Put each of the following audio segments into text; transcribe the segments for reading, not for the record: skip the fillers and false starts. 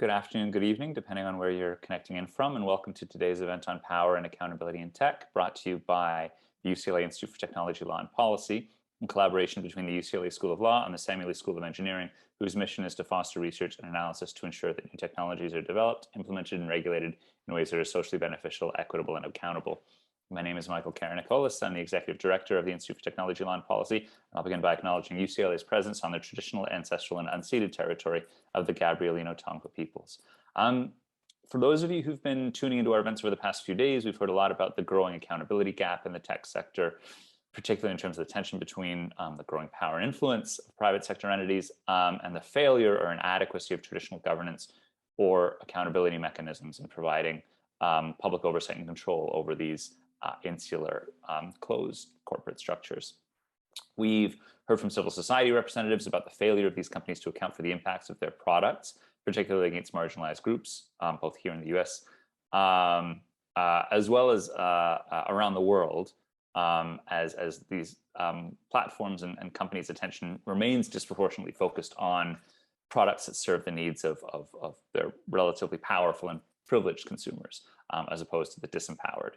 good afternoon, good evening, depending on where you're connecting in from, and welcome to today's event on power and accountability in tech, brought to you by the UCLA Institute for Technology, Law and Policy, in collaboration between the UCLA School of Law and the Samuel Lee School of Engineering, whose mission is to foster research and analysis to ensure that new technologies are developed, implemented, and regulated in ways that are socially beneficial, equitable, and accountable. My name is Nikolas. I'm the Executive Director of the Institute for Technology, Law, and Policy. And I'll begin by acknowledging UCLA's presence on the traditional, ancestral, and unceded territory of the Gabrielino Tongva peoples. For those of you who've been tuning into our events over the past few days, we've heard a lot about the growing accountability gap in the tech sector, particularly in terms of the tension between the growing power and influence of private sector entities and the failure or inadequacy of traditional governance or accountability mechanisms in providing public oversight and control over these insular, closed corporate structures. We've heard from civil society representatives about the failure of these companies to account for the impacts of their products, particularly against marginalized groups, both here in the US, as well as around the world, as these platforms and companies' attention remains disproportionately focused on products that serve the needs of their relatively powerful and privileged consumers, as opposed to the disempowered.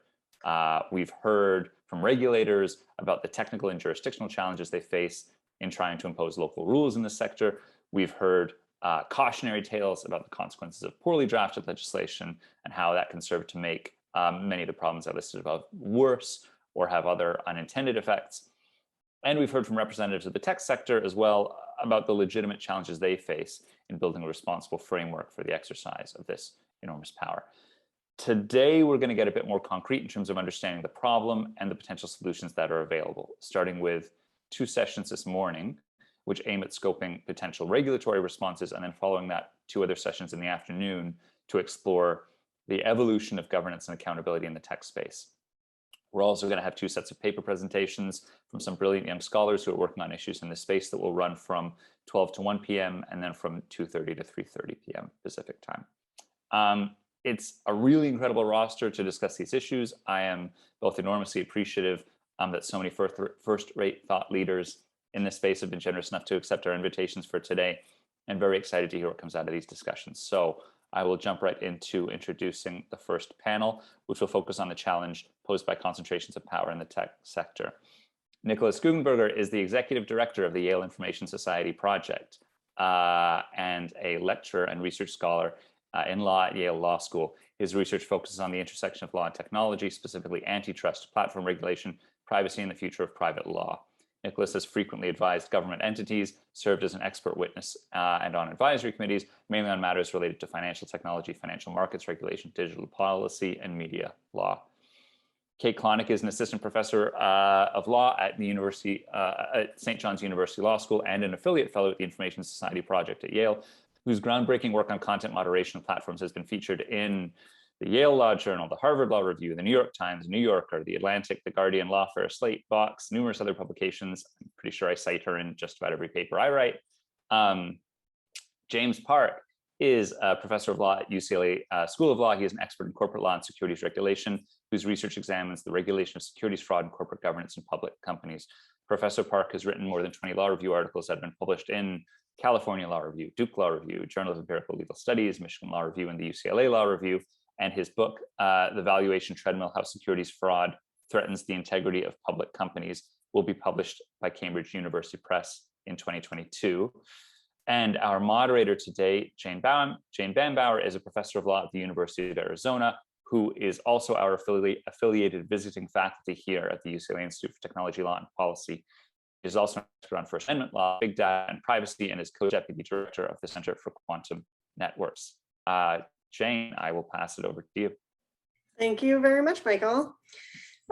We've heard from regulators about the technical and jurisdictional challenges they face in trying to impose local rules in this sector. We've heard cautionary tales about the consequences of poorly drafted legislation and how that can serve to make many of the problems I listed above worse or have other unintended effects. And we've heard from representatives of the tech sector as well about the legitimate challenges they face in building a responsible framework for the exercise of this enormous power. Today, we're going to get a bit more concrete in terms of understanding the problem and the potential solutions that are available, starting with 2 sessions this morning, which aim at scoping potential regulatory responses, and then following that 2 other sessions in the afternoon to explore the evolution of governance and accountability in the tech space. We're also going to have 2 sets of paper presentations from some brilliant young scholars who are working on issues in this space that will run from 12 to 1 p.m. and then from 2:30 to 3:30 p.m. Pacific time. It's a really incredible roster to discuss these issues. I am both enormously appreciative that so many first-rate thought leaders in this space have been generous enough to accept our invitations for today, and very excited to hear what comes out of these discussions. So I will jump right into introducing the first panel, which will focus on the challenge posed by concentrations of power in the tech sector. Nikolas Guggenberger is the Executive Director of the Yale Information Society Project and a lecturer and research scholar in law at Yale Law School. His research focuses on the intersection of law and technology, specifically antitrust, platform regulation, privacy, and the future of private law. Nikolas has frequently advised government entities, served as an expert witness and on advisory committees, mainly on matters related to financial technology, financial markets regulation, digital policy, and media law. Kate Klonick is an assistant professor of law at the University at St. John's University Law School and an affiliate fellow at the Information Society Project at Yale, whose groundbreaking work on content moderation platforms has been featured in the Yale Law Journal, the Harvard Law Review, the New York Times, New Yorker, the Atlantic, the Guardian, Lawfare, Slate, Vox, numerous other publications. I'm pretty sure I cite her in just about every paper I write. James Park is a professor of law at UCLA School of Law. He is an expert in corporate law and securities regulation, whose research examines the regulation of securities fraud and corporate governance in public companies. Professor Park has written more than 20 law review articles that have been published in California Law Review, Duke Law Review, Journal of Empirical Legal Studies, Michigan Law Review, and the UCLA Law Review. And his book, The Valuation Treadmill: How Securities Fraud Threatens the Integrity of Public Companies, will be published by Cambridge University Press in 2022. And our moderator today, Jane Bambauer, is a professor of law at the University of Arizona, who is also our affiliated visiting faculty here at the UCLA Institute for Technology, Law, and Policy. He is also an expert on First Amendment law, big data, and privacy, and is co-deputy director of the Center for Quantum Networks. Jane, I will pass it over to you. Thank you very much, Michael.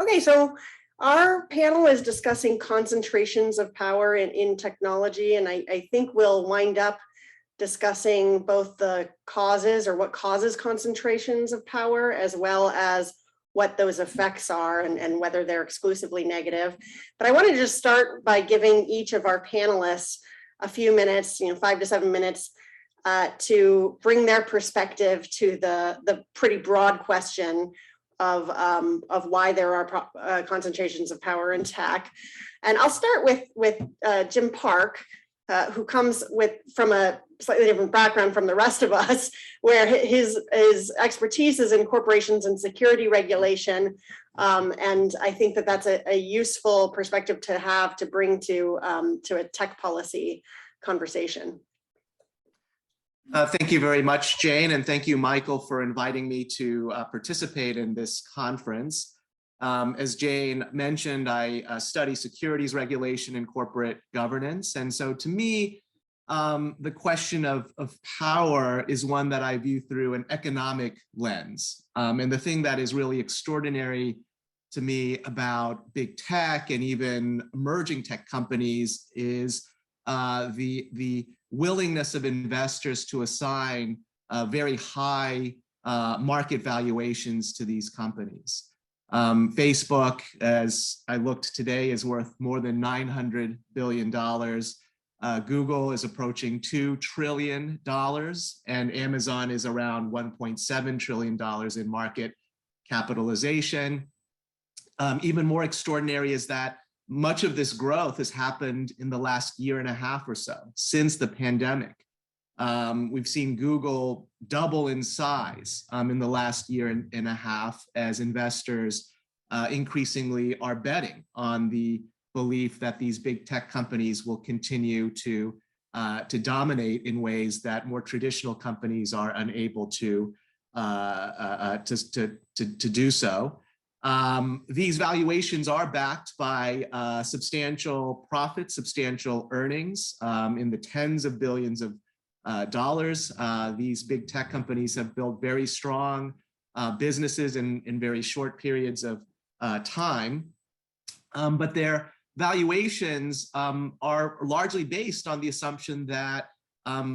Okay, so our panel is discussing concentrations of power in technology, and I think we'll wind up discussing both the causes or what causes concentrations of power, as well as what those effects are and whether they're exclusively negative. But I want to just start by giving each of our panelists a few minutes, 5 to 7 minutes, to bring their perspective to the pretty broad question of why there are concentrations of power in tech. And I'll start with Jim Park, who comes from a slightly different background from the rest of us, where his expertise is in corporations and security regulation. And I think that that's a useful perspective to have to bring to a tech policy conversation. Thank you very much, Jane, and thank you, Michael, for inviting me to participate in this conference. As Jane mentioned, I study securities regulation and corporate governance. And so to me, the question of power is one that I view through an economic lens. And the thing that is really extraordinary to me about big tech and even emerging tech companies is the willingness of investors to assign very high market valuations to these companies. Facebook, as I looked today, is worth more than $900 billion. Google is approaching $2 trillion, and Amazon is around $1.7 trillion in market capitalization. Even more extraordinary is that much of this growth has happened in the last year and a half or so, since the pandemic. We've seen Google double in size in the last year and a half as investors increasingly are betting on the belief that these big tech companies will continue to dominate in ways that more traditional companies are unable to do so. These valuations are backed by substantial profits, substantial earnings in the tens of billions of dollars. These big tech companies have built very strong businesses in very short periods of time, but their valuations are largely based on the assumption that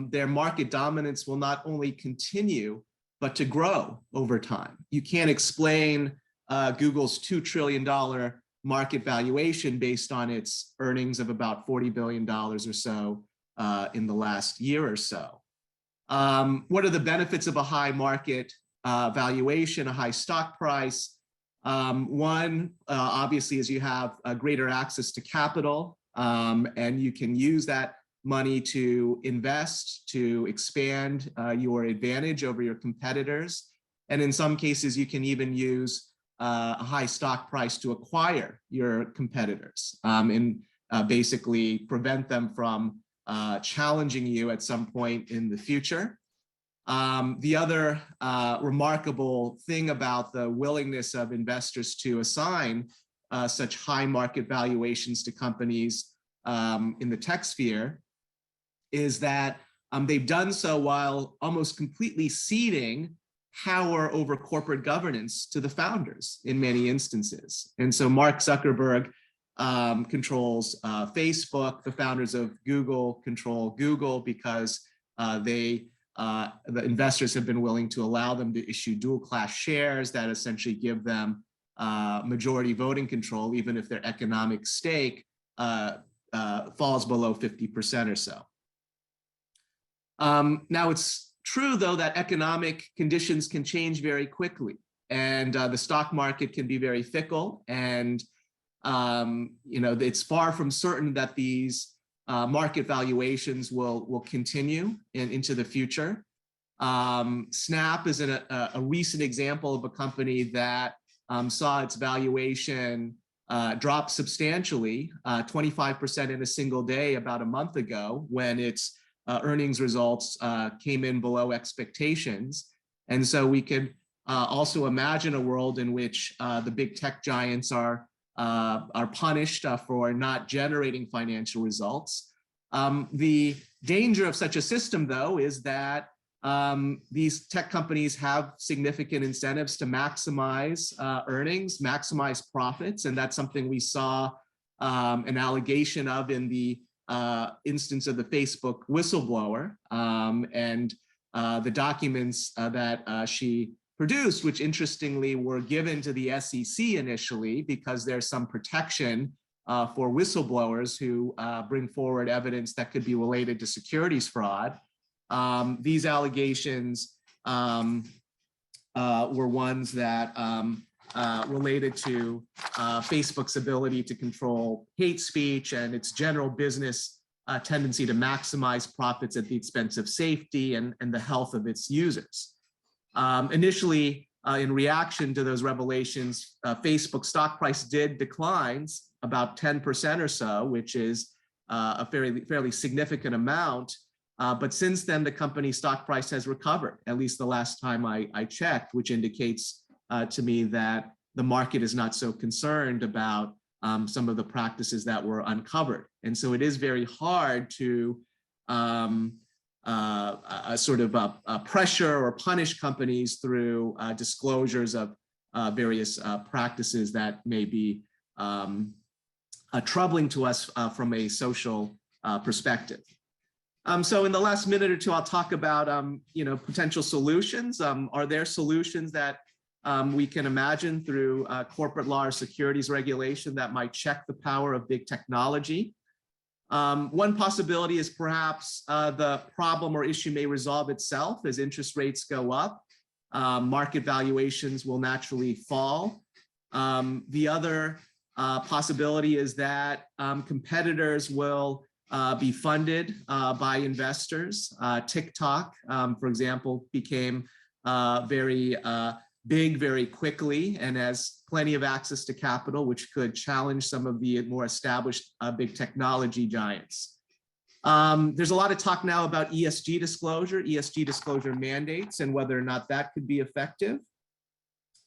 their market dominance will not only continue, but to grow over time. You can't explain Google's $2 trillion market valuation based on its earnings of about $40 billion or so in the last year or so. What are the benefits of a high market valuation, a high stock price? One, obviously, is you have greater access to capital, and you can use that money to invest, to expand your advantage over your competitors. And in some cases, you can even use a high stock price to acquire your competitors and basically prevent them from challenging you at some point in the future. The other remarkable thing about the willingness of investors to assign such high market valuations to companies in the tech sphere is that they've done so while almost completely ceding power over corporate governance to the founders in many instances. And so Mark Zuckerberg controls Facebook. The founders of Google control Google because the investors have been willing to allow them to issue dual class shares that essentially give them majority voting control, even if their economic stake falls below 50% or so. Now it's true, though, that economic conditions can change very quickly, and the stock market can be very fickle, and it's far from certain that these market valuations will continue into the future. Snap is a recent example of a company that saw its valuation drop substantially, 25% in a single day about a month ago, when its earnings results came in below expectations. And so we could also imagine a world in which the big tech giants are punished for not generating financial results. The danger of such a system, though, is that these tech companies have significant incentives to maximize earnings, maximize profits, and that's something we saw an allegation of in the instance of the Facebook whistleblower, and the documents that she produced, which interestingly were given to the SEC initially because there's some protection for whistleblowers who bring forward evidence that could be related to securities fraud. These allegations were ones that related to Facebook's ability to control hate speech and its general business tendency to maximize profits at the expense of safety and the health of its users. Initially, in reaction to those revelations, Facebook stock price did decline about 10% or so, which is a fairly significant amount. But since then, the company's stock price has recovered, at least the last time I checked, which indicates to me that the market is not so concerned about some of the practices that were uncovered. And so it is very hard to pressure or punish companies through disclosures of various practices that may be troubling to us from a social perspective. So in the last minute or two, I'll talk about potential solutions. Are there solutions that we can imagine through corporate law or securities regulation that might check the power of big technology? One possibility is perhaps the problem or issue may resolve itself as interest rates go up. Market valuations will naturally fall. The other possibility is that competitors will be funded by investors. TikTok, for example, became very big very quickly and has plenty of access to capital, which could challenge some of the more established big technology giants. There's a lot of talk now about ESG disclosure mandates, and whether or not that could be effective.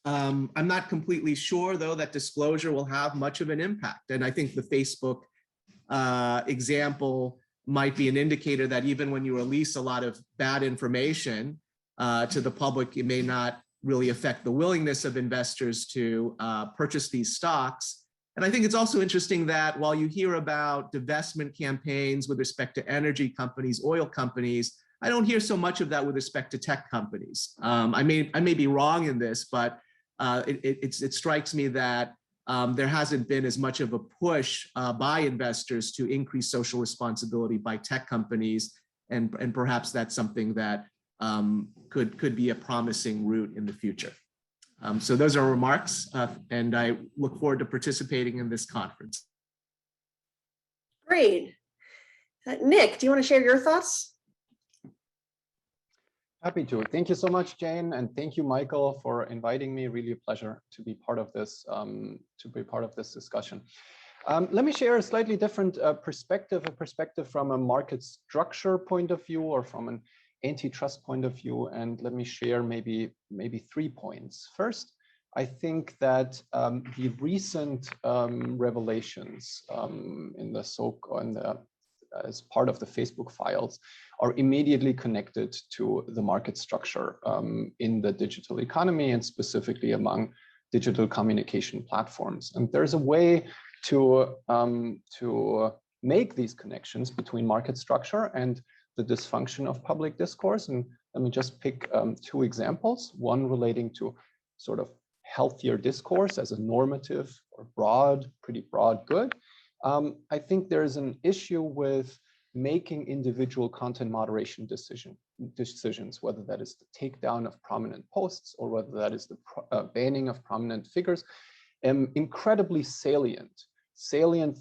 I'm not completely sure, though, that disclosure will have much of an impact. And I think the Facebook example might be an indicator that even when you release a lot of bad information to the public, it may not really affect the willingness of investors to purchase these stocks. And I think it's also interesting that while you hear about divestment campaigns with respect to energy companies, oil companies, I don't hear so much of that with respect to tech companies. I may be wrong in this, but it strikes me that there hasn't been as much of a push by investors to increase social responsibility by tech companies, and perhaps that's something that could be a promising route in the future. So those are remarks, and I look forward to participating in this conference. Great. Nick, do you want to share your thoughts? Happy to. Thank you so much, Jane, and thank you, Michael, for inviting me. Really a pleasure to be part of this discussion. Let me share a slightly different perspective, a perspective from a market structure point of view or from an antitrust point of view, and let me share maybe 3 points. First, I think that the recent revelations as part of the Facebook files are immediately connected to the market structure in the digital economy, and specifically among digital communication platforms. And there's a way to make these connections between market structure and the dysfunction of public discourse. And let me just pick 2 examples, one relating to sort of healthier discourse as a normative or pretty broad good. I think there's an issue with making individual content moderation decisions, whether that is the takedown of prominent posts or whether that is the banning of prominent figures, incredibly salient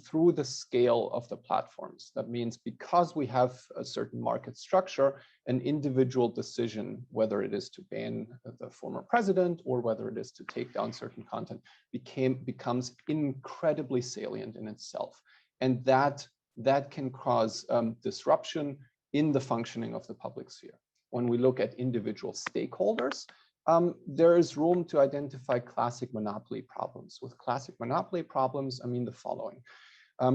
through the scale of the platforms. That means because we have a certain market structure, an individual decision, whether it is to ban the former president or whether it is to take down certain content, becomes incredibly salient in itself. And that can cause disruption in the functioning of the public sphere. When we look at individual stakeholders, there is room to identify classic monopoly problems. With classic monopoly problems, I mean the following.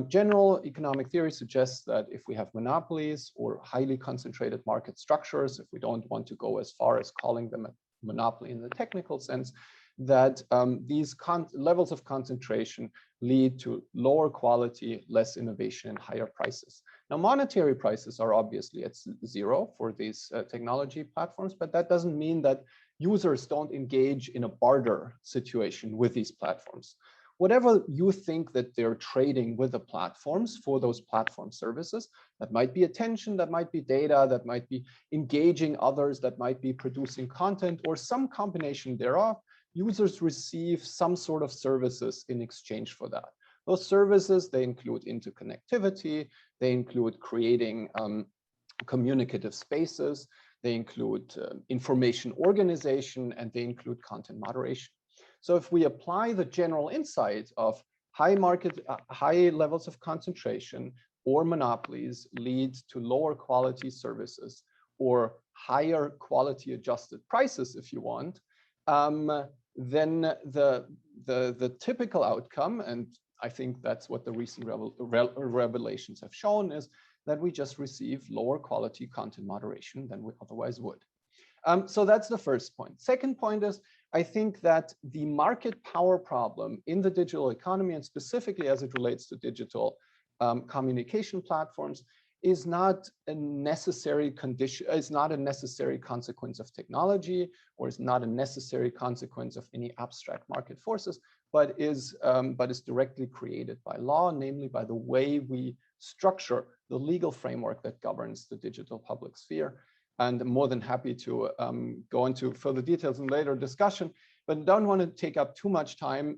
General economic theory suggests that if we have monopolies or highly concentrated market structures, if we don't want to go as far as calling them a monopoly in the technical sense, that these levels of concentration lead to lower quality, less innovation, and higher prices. Now, monetary prices are obviously at 0 for these technology platforms, but that doesn't mean that users don't engage in a barter situation with these platforms. Whatever you think that they're trading with the platforms for those platform services, that might be attention, that might be data, that might be engaging others, that might be producing content, or some combination thereof, users receive some sort of services in exchange for that. Those services, they include interconnectivity, they include creating communicative spaces, they include information organization, and they include content moderation. So if we apply the general insight of high levels of concentration or monopolies lead to lower quality services or higher quality adjusted prices, if you want, then the typical outcome, and I think that's what the recent revelations have shown, is that we just receive lower quality content moderation than we otherwise would. So that's the first point. Second point is, I think that the market power problem in the digital economy, and specifically as it relates to digital communication platforms, is not a necessary condition, is not a necessary consequence of technology, or is not a necessary consequence of any abstract market forces, but is directly created by law, namely by the way we structure the legal framework that governs the digital public sphere. And I'm more than happy to go into further details in later discussion, but don't want to take up too much time.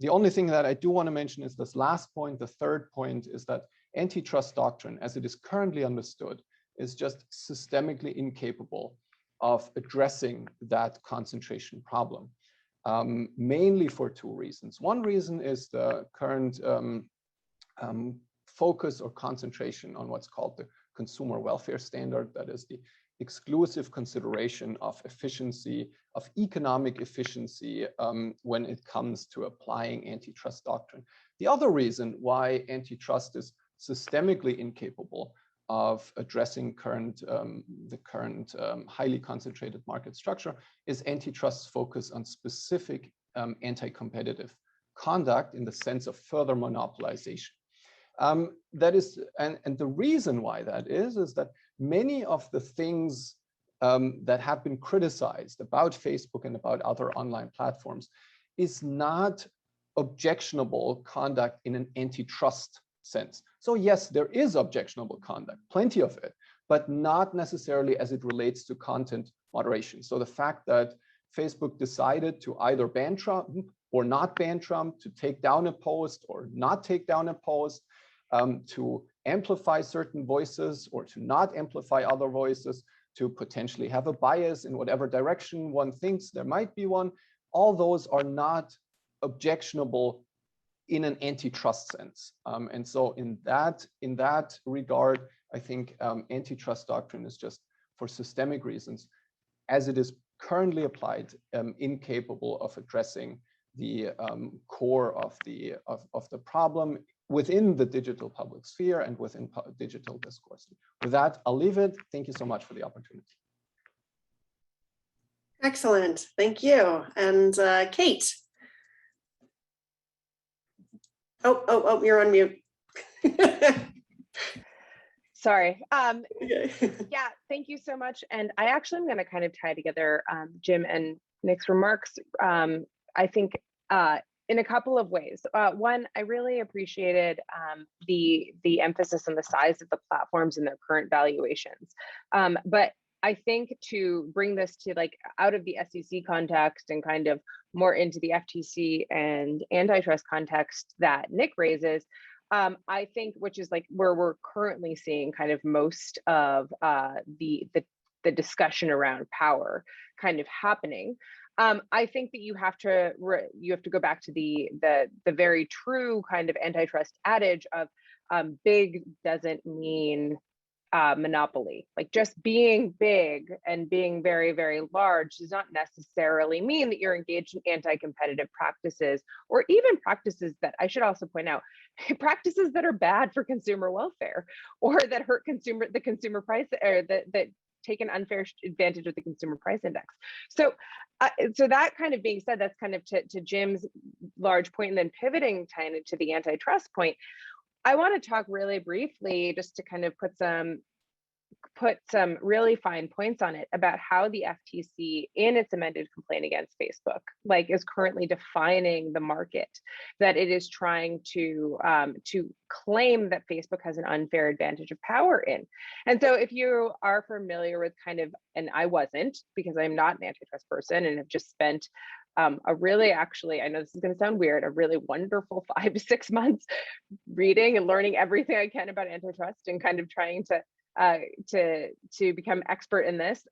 The only thing that I do want to mention is this last point. The third point is that antitrust doctrine, as it is currently understood, is just systemically incapable of addressing that concentration problem, mainly for two reasons. One reason is the current focus or concentration on what's called the consumer welfare standard, that is the exclusive consideration of efficiency, of economic efficiency when it comes to applying antitrust doctrine. The other reason why antitrust is systemically incapable of addressing the current highly concentrated market structure is antitrust's focus on specific anti-competitive conduct in the sense of further monopolization. That is, and the reason why that is that many of the things that have been criticized about Facebook and about other online platforms is not objectionable conduct in an antitrust sense. So yes, there is objectionable conduct, plenty of it, but not necessarily as it relates to content moderation. So the fact that Facebook decided to either ban Trump or not ban Trump, to take down a post or not take down a post, to amplify certain voices or to not amplify other voices, to potentially have a bias in whatever direction one thinks there might be one, all those are not objectionable in an antitrust sense. And so in that regard, I think antitrust doctrine is just, for systemic reasons, as it is currently applied, incapable of addressing the core of the problem within the digital public sphere and within digital discourse. With that, I'll leave it. Thank you so much for the opportunity. Excellent, thank you. And Kate. Oh, you're on mute. Sorry. Okay. Yeah, thank you so much. And I actually am going to kind of tie together Jim and Nick's remarks, I think, in a couple of ways. One, I really appreciated the emphasis on the size of the platforms and their current valuations. But I think to bring this to like out of the SEC context and kind of more into the FTC and antitrust context that Nick raises, I think, which is like where we're currently seeing kind of most of the discussion around power kind of happening. I think that you have to go back to the very true kind of antitrust adage of big doesn't mean monopoly. Like just being big and being very, very large does not necessarily mean that you're engaged in anti-competitive practices, or even practices that, I should also point out, practices that are bad for consumer welfare or that hurt the consumer price, or that take an unfair advantage of the consumer price index. So that kind of being said, that's kind of to Jim's large point, and then pivoting kind of to the antitrust point, I want to talk really briefly, just to kind of put some really fine points on it, about how the FTC, in its amended complaint against Facebook, like is currently defining the market that it is trying to claim that Facebook has an unfair advantage of power in. And so if you are familiar with kind of, and I wasn't, because I'm not an antitrust person and have just spent a really, actually, I know this is going to sound weird, a really wonderful 5 to 6 months reading and learning everything I can about antitrust and kind of trying to become expert in this.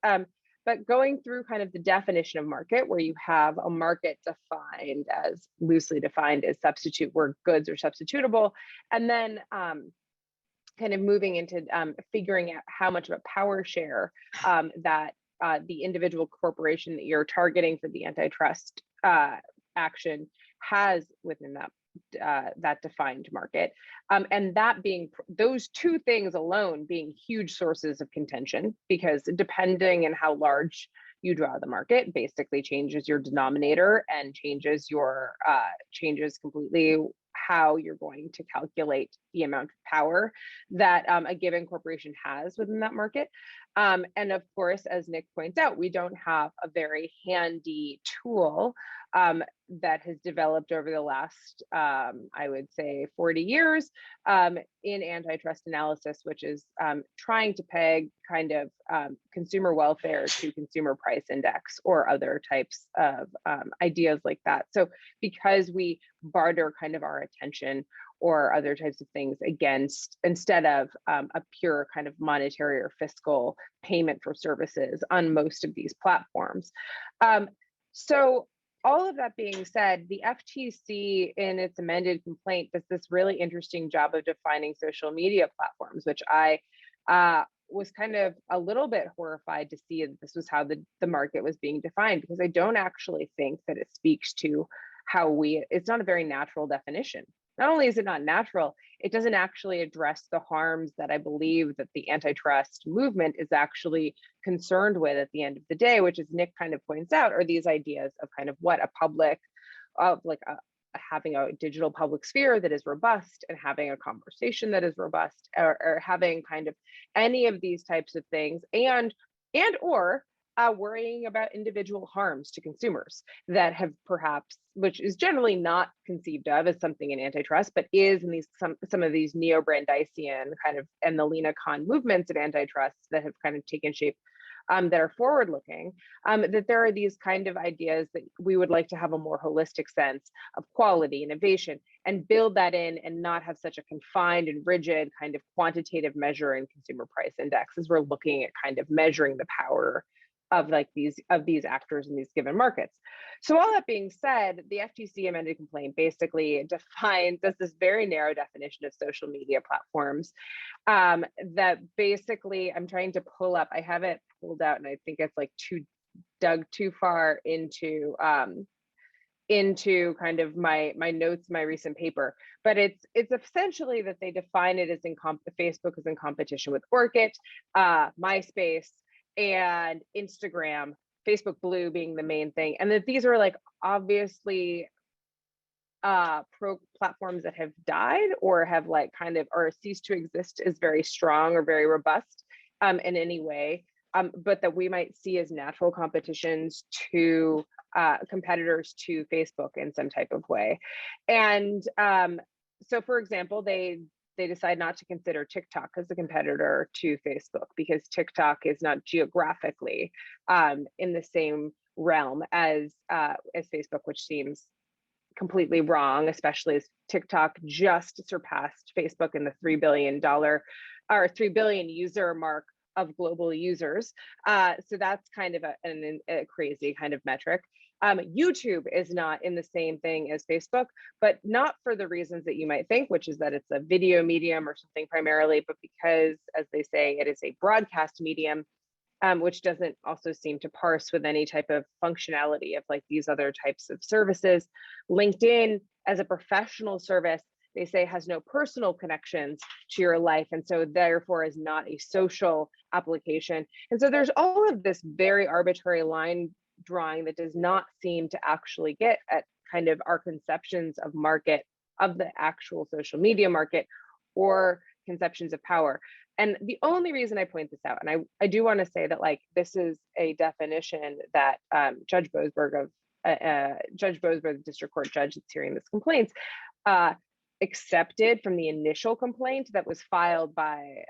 But going through kind of the definition of market, where you have a market defined as loosely defined as substitute where goods are substitutable, and then kind of moving into figuring out how much of a power share that the individual corporation that you're targeting for the antitrust action has within that defined market, and that being those two things alone being huge sources of contention, because depending on how large you draw the market, basically changes your denominator and changes completely how you're going to calculate the amount of power that a given corporation has within that market. And of course, as Nick points out, we don't have a very handy tool that has developed over the last, I would say, 40 years in antitrust analysis, which is trying to peg kind of consumer welfare to consumer price index or other types of ideas like that. So because we barter kind of our attention or other types of things against, instead of a pure kind of monetary or fiscal payment for services on most of these platforms. So all of that being said, the FTC in its amended complaint does this really interesting job of defining social media platforms, which I was kind of a little bit horrified to see that this was how the market was being defined, because I don't actually think that it speaks to how it's not a very natural definition. Not only is it not natural, it doesn't actually address the harms that I believe that the antitrust movement is actually concerned with at the end of the day, which, as Nick kind of points out, are these ideas of kind of what a public, having a digital public sphere that is robust and having a conversation that is robust, or having kind of any of these types of things, and or worrying about individual harms to consumers that have perhaps, which is generally not conceived of as something in antitrust, but is in these some of these neo-Brandeisian kind of and the Lena Khan movements of antitrust that have kind of taken shape, that are forward-looking, that there are these kind of ideas that we would like to have a more holistic sense of quality, innovation, and build that in and not have such a confined and rigid kind of quantitative measure in consumer price index as we're looking at kind of measuring the power of these actors in these given markets. So all that being said, the FTC amended complaint basically does this very narrow definition of social media platforms that basically I'm trying to pull up. I have it pulled out and I think it's like dug too far into kind of my notes, my recent paper, but it's essentially that they define it as Facebook is in competition with Orkut, MySpace, and Instagram, Facebook Blue being the main thing, and that these are like obviously pro platforms that have died or have like kind of or ceased to exist as very strong or very robust in any way, but that we might see as natural competitions to competitors to Facebook in some type of way. And so for example, they decide not to consider TikTok as a competitor to Facebook because TikTok is not geographically in the same realm as Facebook, which seems completely wrong, especially as TikTok just surpassed Facebook in the $3 billion or 3 billion user mark of global users. So that's kind of a crazy kind of metric. YouTube is not in the same thing as Facebook, but not for the reasons that you might think, which is that it's a video medium or something primarily, but because, as they say, it is a broadcast medium, which doesn't also seem to parse with any type of functionality of like these other types of services. LinkedIn as a professional service, they say has no personal connections to your life, and so therefore is not a social application. And so there's all of this very arbitrary line drawing that does not seem to actually get at kind of our conceptions of market, of the actual social media market, or conceptions of power. And the only reason I point this out, and I do want to say that like this is a definition that Judge Boasberg, the district court judge that's hearing this complaint, accepted from the initial complaint that was filed by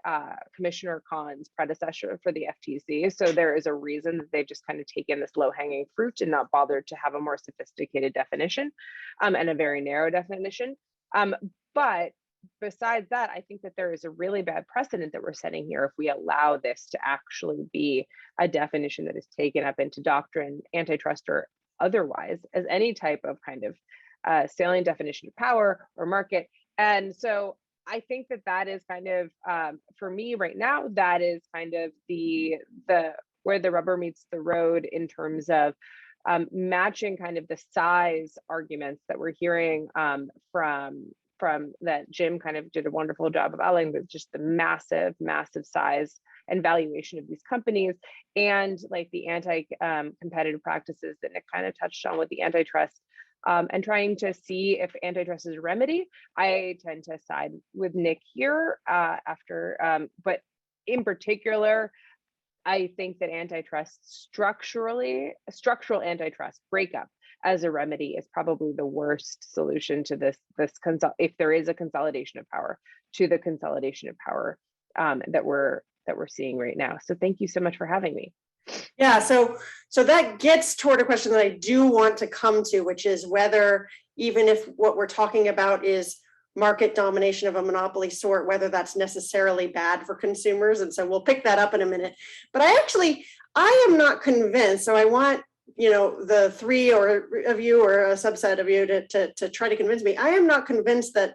Commissioner Khan's predecessor for the FTC. So there is a reason that they've just kind of taken this low-hanging fruit and not bothered to have a more sophisticated definition and a very narrow definition. But besides that, I think that there is a really bad precedent that we're setting here if we allow this to actually be a definition that is taken up into doctrine, antitrust or otherwise, as any type of kind of salient definition of power or market. And so I think that that is kind of, for me right now, that is kind of the where the rubber meets the road in terms of matching kind of the size arguments that we're hearing from that Jim kind of did a wonderful job of outlining, but just the massive size and valuation of these companies, and like the anti-competitive practices that Nick kind of touched on with the antitrust, and trying to see if antitrust is a remedy. I tend to side with Nick here but in particular, I think that structural antitrust breakup as a remedy is probably the worst solution to this if there is a consolidation of power, to the consolidation of power that we're seeing right now. So thank you so much for having me. Yeah, so that gets toward a question that I do want to come to, which is whether, even if what we're talking about is market domination of a monopoly sort, whether that's necessarily bad for consumers. And so we'll pick that up in a minute. But I am not convinced. So I want, the three of you or a subset of you to try to convince me. I am not convinced that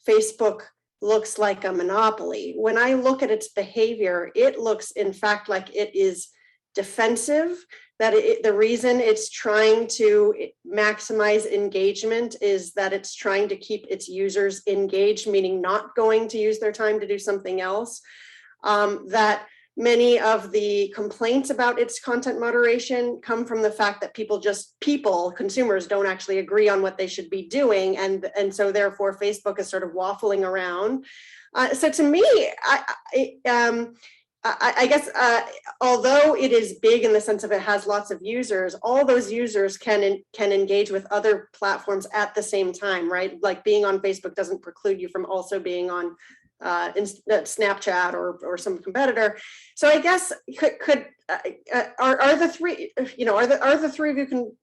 Facebook looks like a monopoly. When I look at its behavior, it looks in fact like it is defensive, that the reason it's trying to maximize engagement is that it's trying to keep its users engaged, meaning not going to use their time to do something else. That many of the complaints about its content moderation come from the fact that consumers don't actually agree on what they should be doing. And so therefore Facebook is sort of waffling around. So to me, I guess, although it is big in the sense of it has lots of users, all those users can engage with other platforms at the same time, right? Like being on Facebook doesn't preclude you from also being on Snapchat or some competitor. So I guess are the three, are the three of you can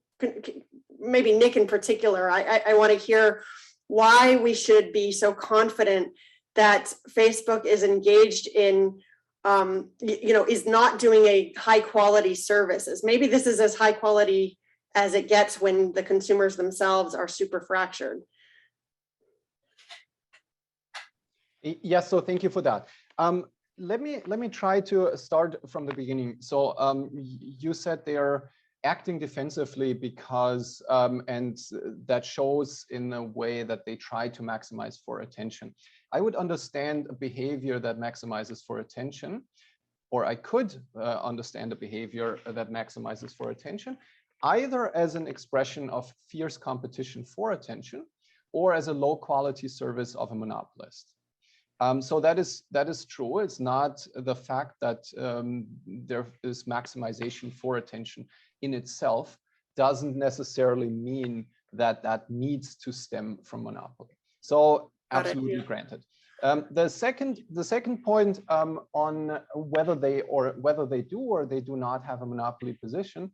maybe Nick in particular, I want to hear why we should be so confident that Facebook is engaged in is not doing a high quality services. Maybe this is as high quality as it gets when the consumers themselves are super fractured. Yes, so thank you for that. Let me try to start from the beginning. So you said they are acting defensively because, and that shows in a way that they try to maximize for attention. I would understand a behavior that maximizes for attention, or I could understand a behavior that maximizes for attention, either as an expression of fierce competition for attention, or as a low quality service of a monopolist. So that is true. It's not the fact that there is maximization for attention in itself doesn't necessarily mean that that needs to stem from monopoly. So absolutely granted. The second point on whether they do or they do not have a monopoly position,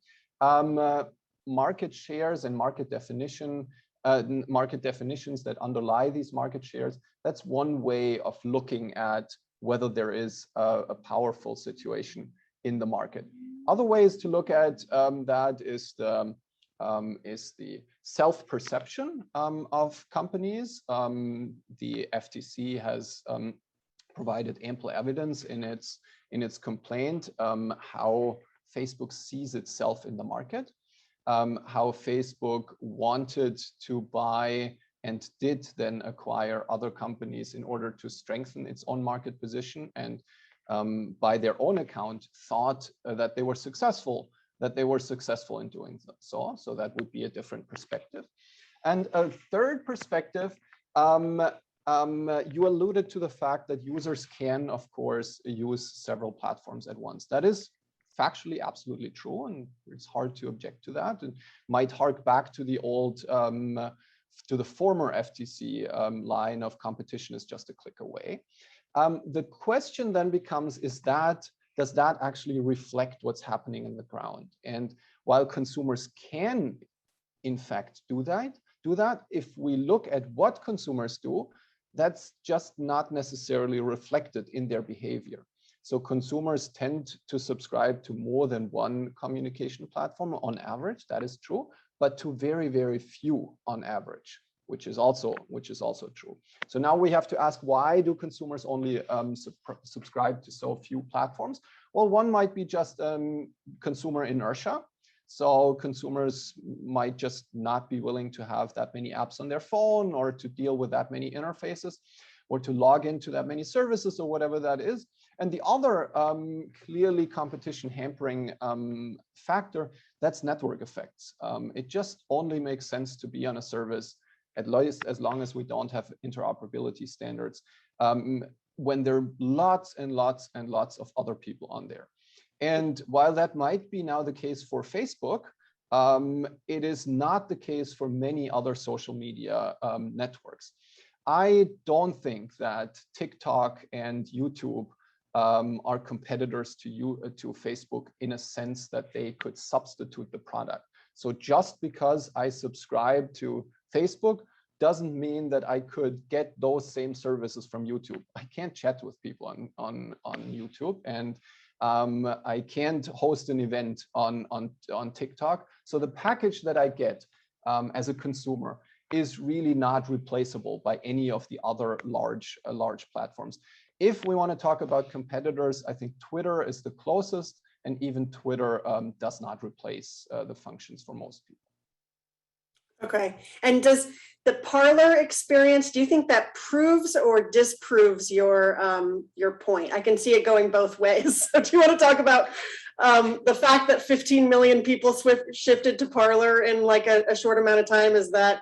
market shares and market definitions that underlie these market shares, that's one way of looking at whether there is a powerful situation in the market. Other ways to look at that is the self-perception of companies. The FTC has provided ample evidence in its complaint how Facebook sees itself in the market, how Facebook wanted to buy and did then acquire other companies in order to strengthen its own market position, and by their own account thought that they were successful in doing so. So that would be a different perspective. And a third perspective, you alluded to the fact that users can, of course, use several platforms at once. That is factually absolutely true, and it's hard to object to that. It might hark back to the old to the former FTC line of competition is just a click away. The question then becomes, does that actually reflect what's happening in the ground? And while consumers can, in fact, do that, if we look at what consumers do, that's just not necessarily reflected in their behavior. So consumers tend to subscribe to more than one communication platform on average, that is true, but to very, very few on average, which is also true. So now we have to ask, why do consumers only subscribe to so few platforms? Well, one might be just consumer inertia. So consumers might just not be willing to have that many apps on their phone, or to deal with that many interfaces, or to log into that many services, or whatever that is. And the other clearly competition hampering factor, that's network effects. It just only makes sense to be on a service, at least as long as we don't have interoperability standards, when there are lots and lots and lots of other people on there. And while that might be now the case for Facebook, it is not the case for many other social media networks. I don't think that TikTok and YouTube are competitors to Facebook in a sense that they could substitute the product. So just because I subscribe to Facebook doesn't mean that I could get those same services from YouTube. I can't chat with people on YouTube, and I can't host an event on TikTok. So the package that I get as a consumer is really not replaceable by any of the other large platforms. If we want to talk about competitors, I think Twitter is the closest, and even Twitter does not replace the functions for most people. Okay, and does the Parler experience, do you think that proves or disproves your point? I can see it going both ways. So do you want to talk about the fact that 15 million people shifted to Parler in like a short amount of time? Is that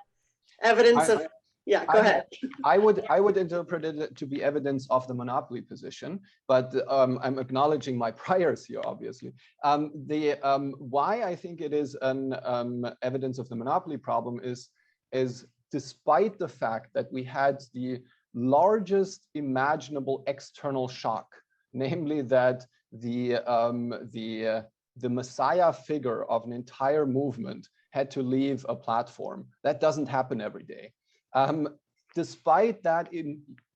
evidence of? Yeah, go ahead. I would interpret it to be evidence of the monopoly position, but I'm acknowledging my priors here, obviously. Why I think it is an evidence of the monopoly problem is despite the fact that we had the largest imaginable external shock, namely that the messiah figure of an entire movement had to leave a platform. That doesn't happen every day. Despite that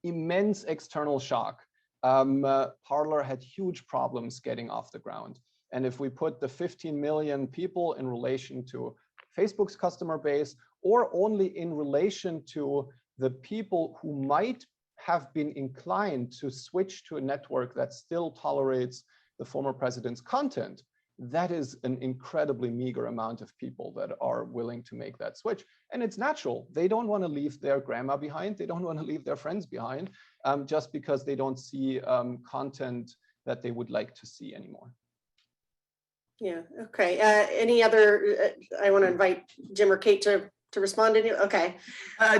immense external shock, Parler had huge problems getting off the ground. And if we put the 15 million people in relation to Facebook's customer base, or only in relation to the people who might have been inclined to switch to a network that still tolerates the former president's content, that is an incredibly meager amount of people that are willing to make that switch. And it's natural. They don't want to leave their grandma behind. They don't want to leave their friends behind just because they don't see content that they would like to see anymore. Yeah, okay. Any other, I want to invite Jim or Kate to respond to you. Okay.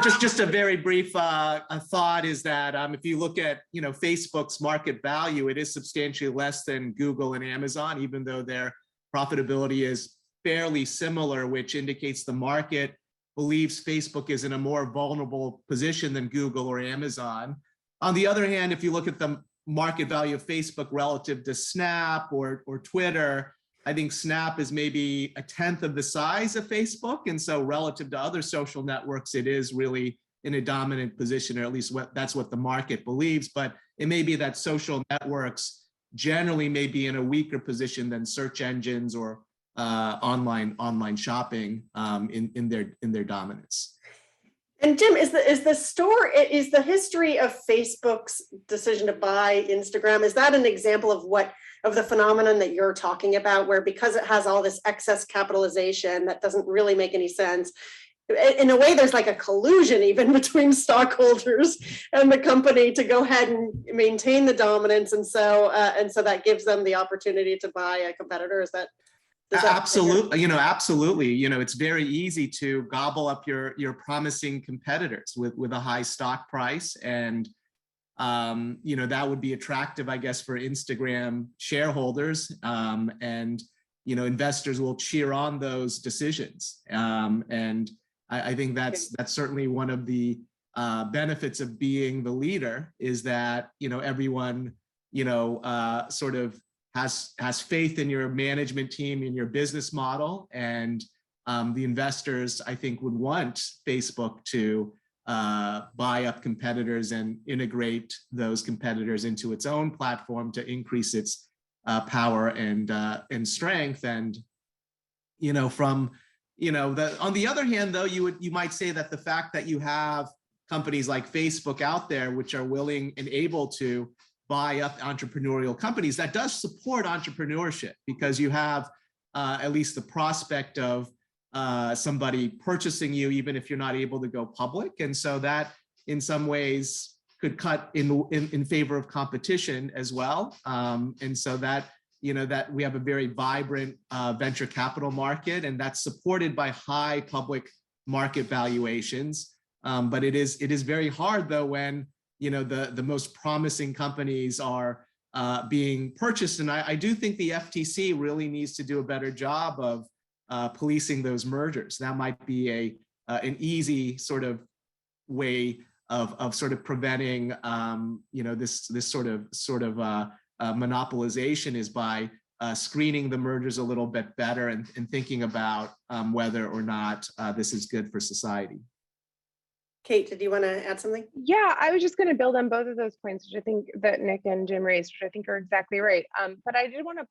Just a very brief thought is that if you look at Facebook's market value, it is substantially less than Google and Amazon, even though their profitability is fairly similar, which indicates the market believes Facebook is in a more vulnerable position than Google or Amazon. On the other hand, if you look at the market value of Facebook relative to Snap or Twitter, I think Snap is maybe 1/10 of the size of Facebook. And so relative to other social networks, it is really in a dominant position, or at least that's what the market believes. But it may be that social networks generally may be in a weaker position than search engines or online shopping in their dominance. And Jim, is the history of Facebook's decision to buy Instagram, is that an example of the phenomenon that you're talking about, where because it has all this excess capitalization that doesn't really make any sense, in a way there's like a collusion even between stockholders and the company to go ahead and maintain the dominance, and so that gives them the opportunity to buy a competitor? Is that? Absolutely, absolutely. It's very easy to gobble up your promising competitors with a high stock price, and that would be attractive, I guess, for Instagram shareholders, and investors will cheer on those decisions. And I think that's certainly one of the benefits of being the leader, is that, you know, everyone, you know, sort of has faith in your management team, in your business model, and the investors, I think, would want Facebook to buy up competitors and integrate those competitors into its own platform to increase its power and strength. And, you know, from, you know, on the other hand, though, you might say that the fact that you have companies like Facebook out there, which are willing and able to buy up entrepreneurial companies, that does support entrepreneurship, because you have at least the prospect of somebody purchasing you, even if you're not able to go public. And so that in some ways could cut in favor of competition as well. And so that, you know, that we have a very vibrant venture capital market, and that's supported by high public market valuations. But it is very hard, though, when, you know, the most promising companies are being purchased. And I do think the FTC really needs to do a better job of policing those mergers. That might be an easy sort of way of sort of preventing, you know, this sort of monopolization, is by screening the mergers a little bit better and thinking about whether or not this is good for society. Kate, did you want to add something? Yeah, I was just going to build on both of those points, which I think that Nick and Jim raised, which I think are exactly right. But I did want to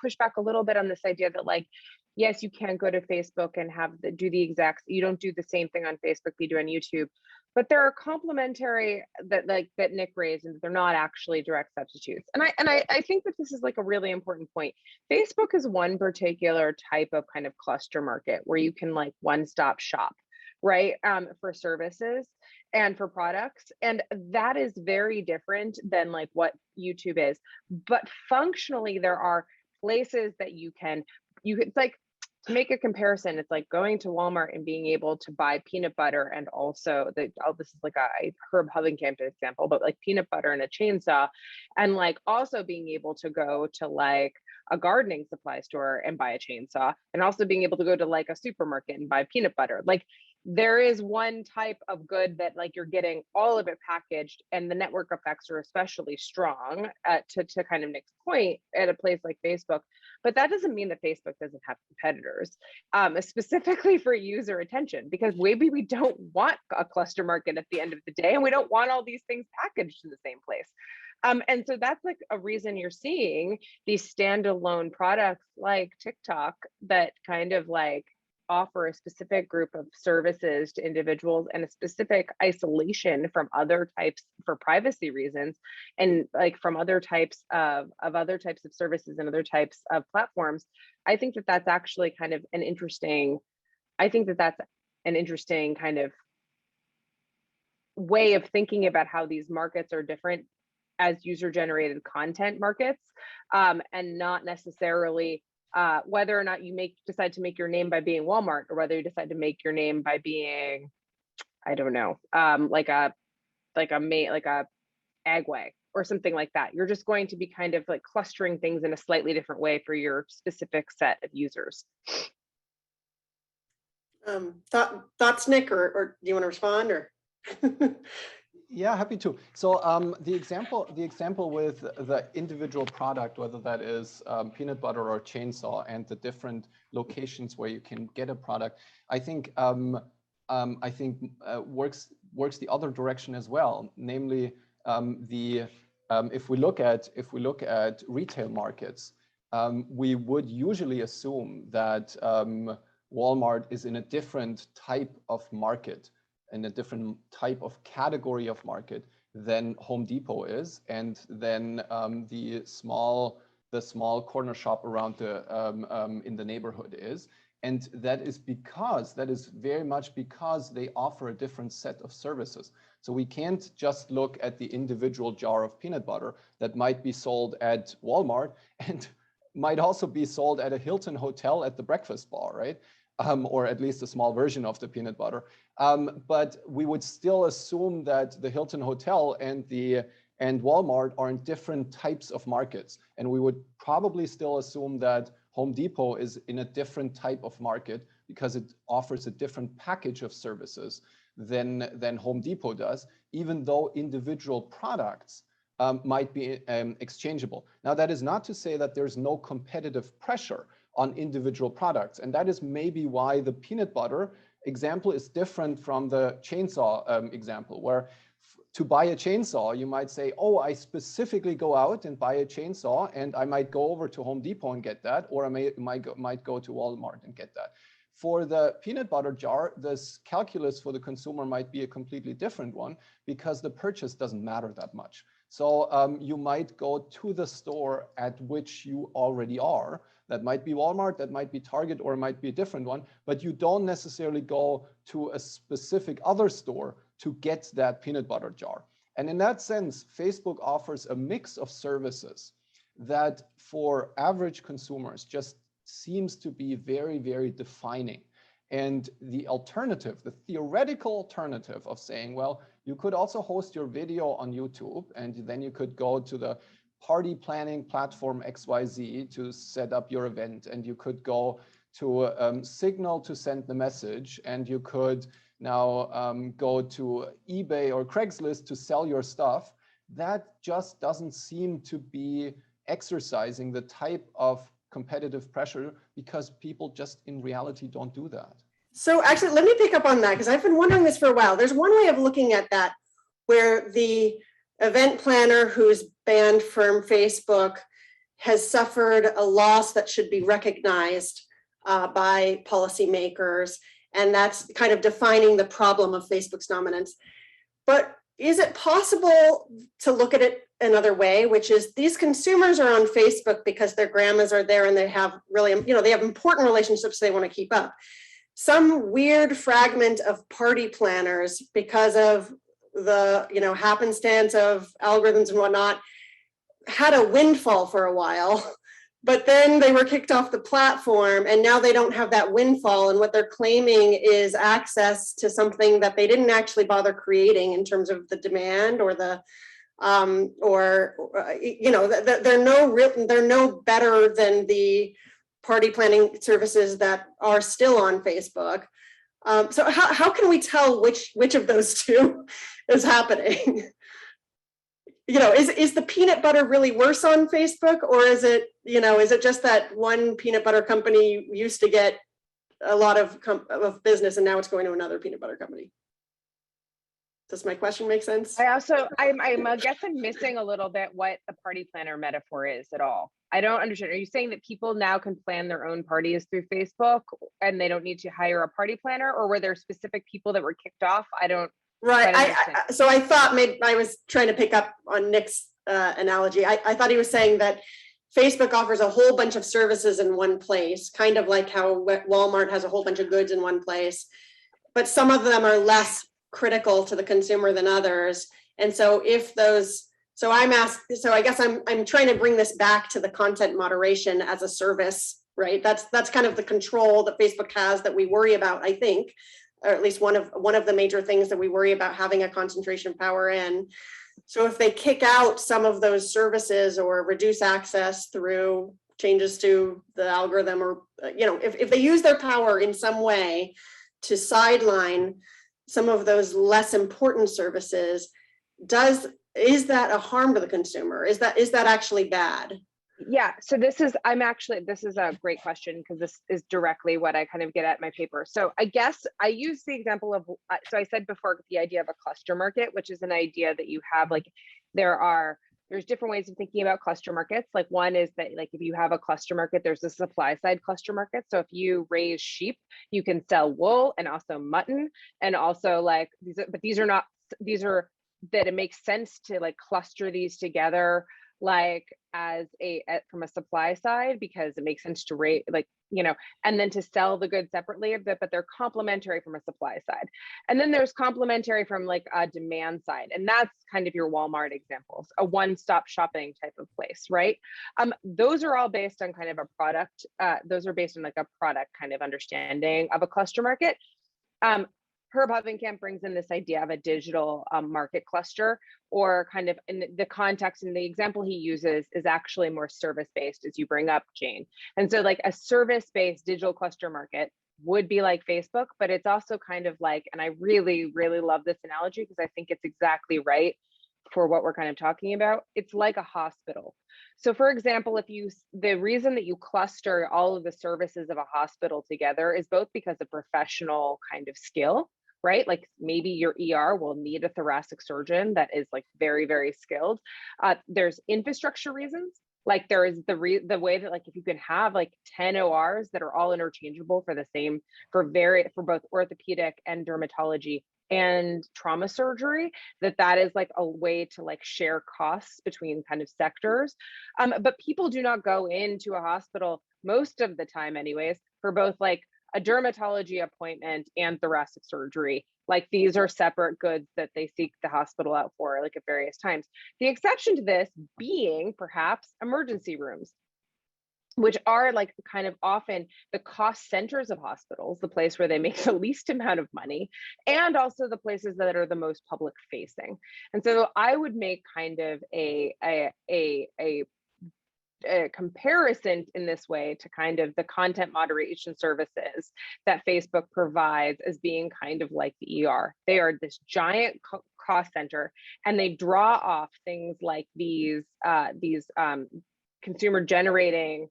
push back a little bit on this idea that, like, yes, you can go to Facebook and do the exact, you don't do the same thing on Facebook you do on YouTube, but there are complementary that Nick raised, and they're not actually direct substitutes. And I think that this is like a really important point. Facebook is one particular type of kind of cluster market where you can like one-stop shop, right? For services and for products. And that is very different than like what YouTube is. But functionally, there are places that it's like, to make a comparison, it's like going to Walmart and being able to buy peanut butter, and also this is like a Herb Hovingkamp example, but like peanut butter and a chainsaw, and like also being able to go to like a gardening supply store and buy a chainsaw, and also being able to go to like a supermarket and buy peanut butter. Like, there is one type of good that like you're getting all of it packaged, and the network effects are especially strong to kind of Nick's point at a place like Facebook. But that doesn't mean that Facebook doesn't have competitors, specifically for user attention, because maybe we don't want a cluster market at the end of the day, and we don't want all these things packaged in the same place. And so that's like a reason you're seeing these standalone products like TikTok that kind of like offer a specific group of services to individuals and a specific isolation from other types for privacy reasons, and like from other types of services and other types of platforms. I think that that's actually kind of an interesting, kind of way of thinking about how these markets are different as user-generated content markets, and not necessarily whether or not you decide to make your name by being Walmart, or whether you decide to make your name by being, I don't know, like a Agway or something like that. You're just going to be kind of like clustering things in a slightly different way for your specific set of users. Thoughts, Nick, or do you want to respond, or? Yeah, happy to. So the example with the individual product, whether that is peanut butter or chainsaw, and the different locations where you can get a product, I think works the other direction as well. Namely, if we look at retail markets, we would usually assume that Walmart is in a different type of market, in a different type of category of market than Home Depot is, and then the small corner shop around in the neighborhood is. And that is very much because they offer a different set of services. So we can't just look at the individual jar of peanut butter that might be sold at Walmart and might also be sold at a Hilton hotel at the breakfast bar, right? Or at least a small version of the peanut butter. But we would still assume that the Hilton Hotel and Walmart are in different types of markets. And we would probably still assume that Home Depot is in a different type of market because it offers a different package of services than Home Depot does, even though individual products might be exchangeable. Now, that is not to say that there's no competitive pressure on individual products. And that is maybe why the peanut butter example is different from the chainsaw example, where to buy a chainsaw, you might say, oh, I specifically go out and buy a chainsaw, and I might go over to Home Depot and get that, or I might go to Walmart and get that. For the peanut butter jar, this calculus for the consumer might be a completely different one, because the purchase doesn't matter that much. So you might go to the store at which you already are. That might be Walmart, that might be Target, or it might be a different one, but you don't necessarily go to a specific other store to get that peanut butter jar. And in that sense, Facebook offers a mix of services that for average consumers just seems to be very, very defining. And the alternative, the theoretical alternative of saying, well, you could also host your video on YouTube, and then you could go to the party planning platform XYZ to set up your event, and you could go to Signal to send the message, and you could now go to eBay or Craigslist to sell your stuff. That just doesn't seem to be exercising the type of competitive pressure, because people just in reality don't do that. So actually, let me pick up on that, because I've been wondering this for a while. There's one way of looking at that where the event planner who's banned from Facebook has suffered a loss that should be recognized by policymakers. And that's kind of defining the problem of Facebook's dominance. But is it possible to look at it another way, which is these consumers are on Facebook because their grandmas are there and they have really, they have important relationships they want to keep up. Some weird fragment of party planners, because of the happenstance of algorithms and whatnot, had a windfall for a while, but then they were kicked off the platform, and now they don't have that windfall. And what they're claiming is access to something that they didn't actually bother creating in terms of the demand or the they're no better than the party planning services that are still on Facebook. So how can we tell which of those two is happening? Is the peanut butter really worse on Facebook, or is it just that one peanut butter company used to get a lot of business and now it's going to another peanut butter company? Does my question make sense? I guess I'm missing a little bit what the party planner metaphor is at all. I don't understand. Are you saying that people now can plan their own parties through Facebook and they don't need to hire a party planner, or were there specific people that were kicked off? I don't. Right. So I thought maybe I was trying to pick up on Nick's analogy. I thought he was saying that Facebook offers a whole bunch of services in one place, kind of like how Walmart has a whole bunch of goods in one place, but some of them are less critical to the consumer than others. And so I guess I'm trying to bring this back to the content moderation as a service, right? That's kind of the control that Facebook has that we worry about, I think, or at least one of the major things that we worry about having a concentration of power in. So if they kick out some of those services or reduce access through changes to the algorithm, or if they use their power in some way to sideline some of those less important services, is that a harm to the consumer? Is that actually bad? Yeah, so this is a great question, because this is directly what I kind of get at in my paper. So I guess I use the example of, so I said before, the idea of a cluster market, which is an idea that you have, like, there's different ways of thinking about cluster markets. Like, one is that, like, if you have a cluster market, there's a supply side cluster market. So if you raise sheep, you can sell wool and also mutton, and also like these are that it makes sense to like cluster these together, like from a supply side, because it makes sense to rate, and then to sell the goods separately, but they're complementary from a supply side. And then there's complementary from like a demand side. And that's kind of your Walmart examples, a one-stop shopping type of place, right? Those are all based on kind of a product. Those are based on like a product kind of understanding of a cluster market. Herb Hovenkamp brings in this idea of a digital market cluster, or kind of in the context, and the example he uses is actually more service-based, as you bring up, Jane. And so like a service-based digital cluster market would be like Facebook, but it's also kind of like, and I really, really love this analogy because I think it's exactly right for what we're kind of talking about. It's like a hospital. So for example, the reason that you cluster all of the services of a hospital together is both because of professional kind of skill, right? Like maybe your ER will need a thoracic surgeon that is like very, very skilled. There's infrastructure reasons. Like there is the way that like if you can have like 10 ORs that are all interchangeable for the same, for both orthopedic and dermatology and trauma surgery, that is like a way to like share costs between kind of sectors. But people do not go into a hospital most of the time anyways, for both like a dermatology appointment and thoracic surgery. Like these are separate goods that they seek the hospital out for like at various times. The exception to this being perhaps emergency rooms, which are like kind of often the cost centers of hospitals, the place where they make the least amount of money, and also the places that are the most public facing. And so I would make kind of a comparison in this way to kind of the content moderation services that Facebook provides as being kind of like the ER. They are this giant cost center, and they draw off things like these consumer generating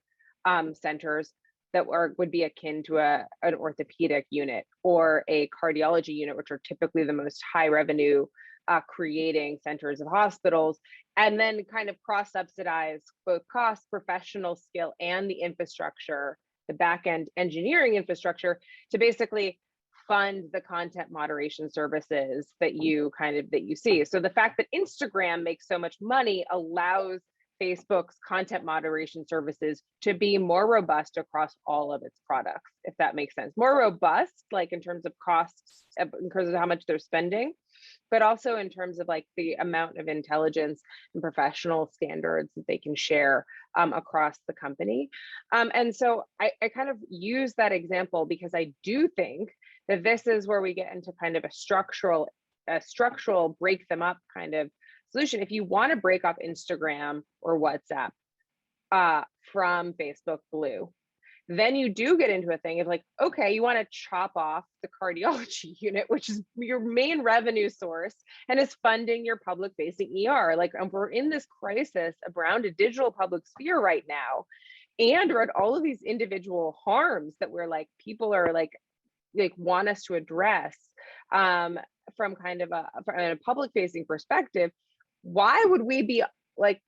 centers that would be akin to an orthopedic unit or a cardiology unit, which are typically the most high revenue creating centers of hospitals, and then kind of cross-subsidize both cost, professional skill, and the infrastructure, the back-end engineering infrastructure to basically fund the content moderation services that you see. So the fact that Instagram makes so much money allows Facebook's content moderation services to be more robust across all of its products, if that makes sense. More robust, like in terms of costs, in terms of how much they're spending, but also in terms of like the amount of intelligence and professional standards that they can share across the company. And so I kind of use that example because I do think that this is where we get into kind of a structural break them up kind of solution. If you want to break off Instagram or WhatsApp from Facebook Blue, then you do get into a thing of like, okay, you want to chop off the cardiology unit, which is your main revenue source and is funding your public facing ER. Like we're in this crisis around a digital public sphere right now, and we're at all of these individual harms that we're like, people are like want us to address from kind of from a public facing perspective. Why would we be like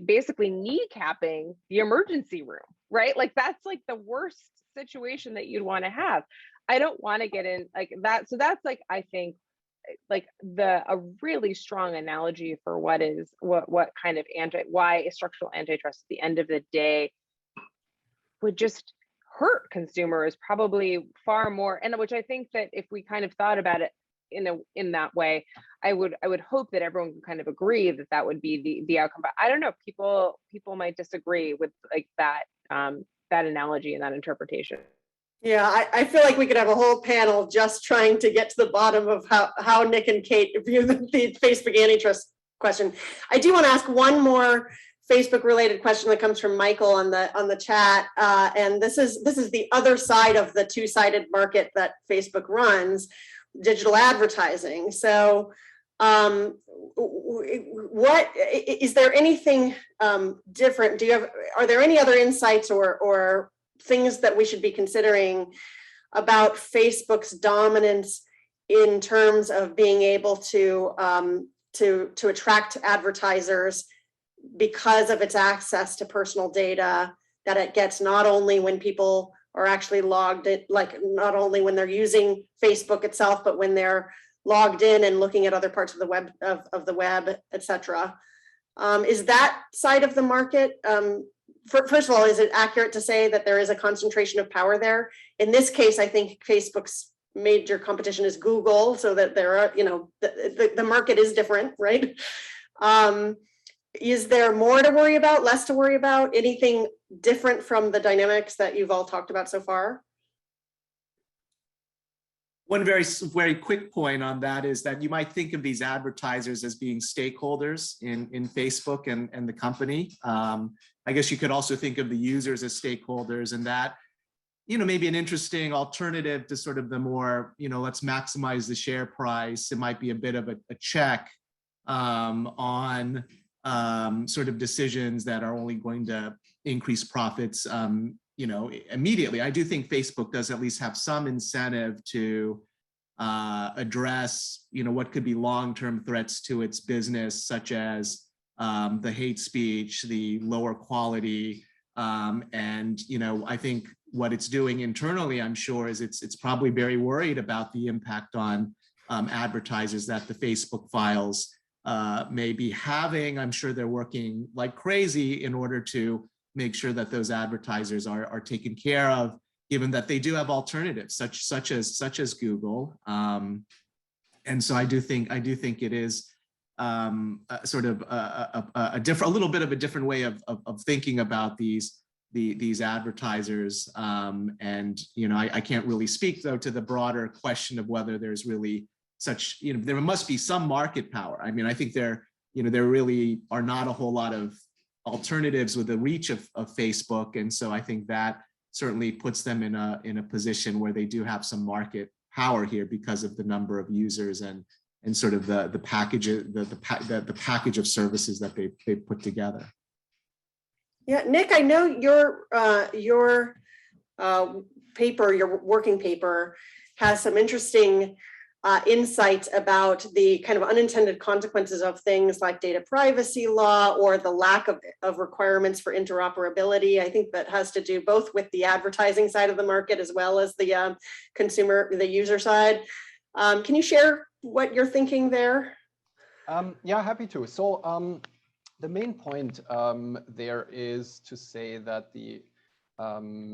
basically kneecapping the emergency room, right? Like that's like the worst situation that you'd want to have. I don't want to get in like that. So that's like, I think like a really strong analogy for what kind of why a structural antitrust at the end of the day would just hurt consumers probably far more. And which I think that if we kind of thought about it in that way, I would hope that everyone would kind of agree that that would be the outcome. But I don't know, people might disagree with like that analogy and that interpretation. Yeah, I feel like we could have a whole panel just trying to get to the bottom of how Nick and Kate view the Facebook antitrust question. I do want to ask one more Facebook related question that comes from Michael on the chat, and this is the other side of the two-sided market that Facebook runs, digital advertising. So what is there anything different? Are there any other insights or things that we should be considering about Facebook's dominance in terms of being able to attract advertisers because of its access to personal data that it gets not only when people are actually logged in, like not only when they're using Facebook itself, but when they're logged in and looking at other parts of the web, et cetera. Is that side of the market? First of all, is it accurate to say that there is a concentration of power there? In this case, I think Facebook's major competition is Google, so that there are, the market is different, right? Is there more to worry about, less to worry about? Anything different from the dynamics that you've all talked about so far? One very, very quick point on that is that you might think of these advertisers as being stakeholders in Facebook and the company. I guess you could also think of the users as stakeholders, and that maybe an interesting alternative to sort of the more, let's maximize the share price. It might be a bit of a check on sort of decisions that are only going to increase profits, immediately. I do think Facebook does at least have some incentive to address, what could be long-term threats to its business, such as the hate speech, the lower quality, and I think what it's doing internally, I'm sure, is it's probably very worried about the impact on advertisers that the Facebook files may be having. I'm sure they're working like crazy in order to make sure that those advertisers are taken care of, given that they do have alternatives such as Google. And so I do think it is sort of a little bit of a different way of thinking about these advertisers. And I can't really speak though to the broader question of whether there's really such, there must be some market power. I mean, I think there really are not a whole lot of alternatives with the reach of Facebook. And so I think that certainly puts them in a position where they do have some market power here because of the number of users and sort of the package of services that they put together. Yeah, Nick, I know your paper, your working paper, has some interesting insights about the kind of unintended consequences of things like data privacy law or the lack of requirements for interoperability. I think that has to do both with the advertising side of the market as well as the the user side. Can you share what you're thinking there? Yeah, happy to. So the main point there is to say that the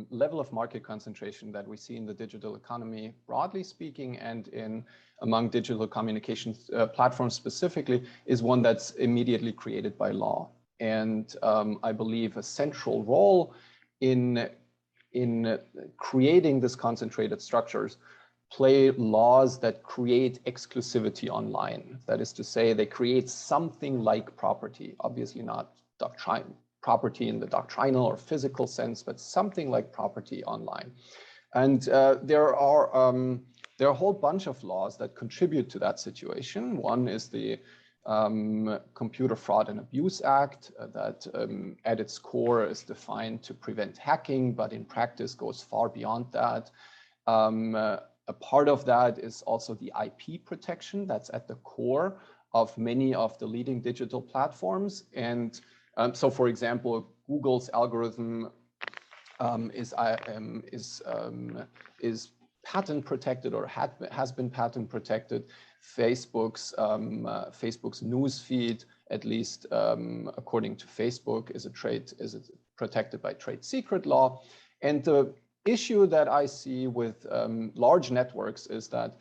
level of market concentration that we see in the digital economy, broadly speaking, and among digital communications platforms specifically, is one that's immediately created by law. And I believe a central role in creating this concentrated structures play laws that create exclusivity online. That is to say, they create something like property, obviously not property in the doctrinal or physical sense, but something like property online. And there are a whole bunch of laws that contribute to that situation. One is the Computer Fraud and Abuse Act that at its core is defined to prevent hacking, but in practice goes far beyond that. A part of that is also the IP protection that's at the core of many of the leading digital platforms. And so, for example, Google's algorithm is patent protected or has been patent protected. Facebook's news feed, at least according to Facebook, is protected by trade secret law. And the issue that I see with large networks is that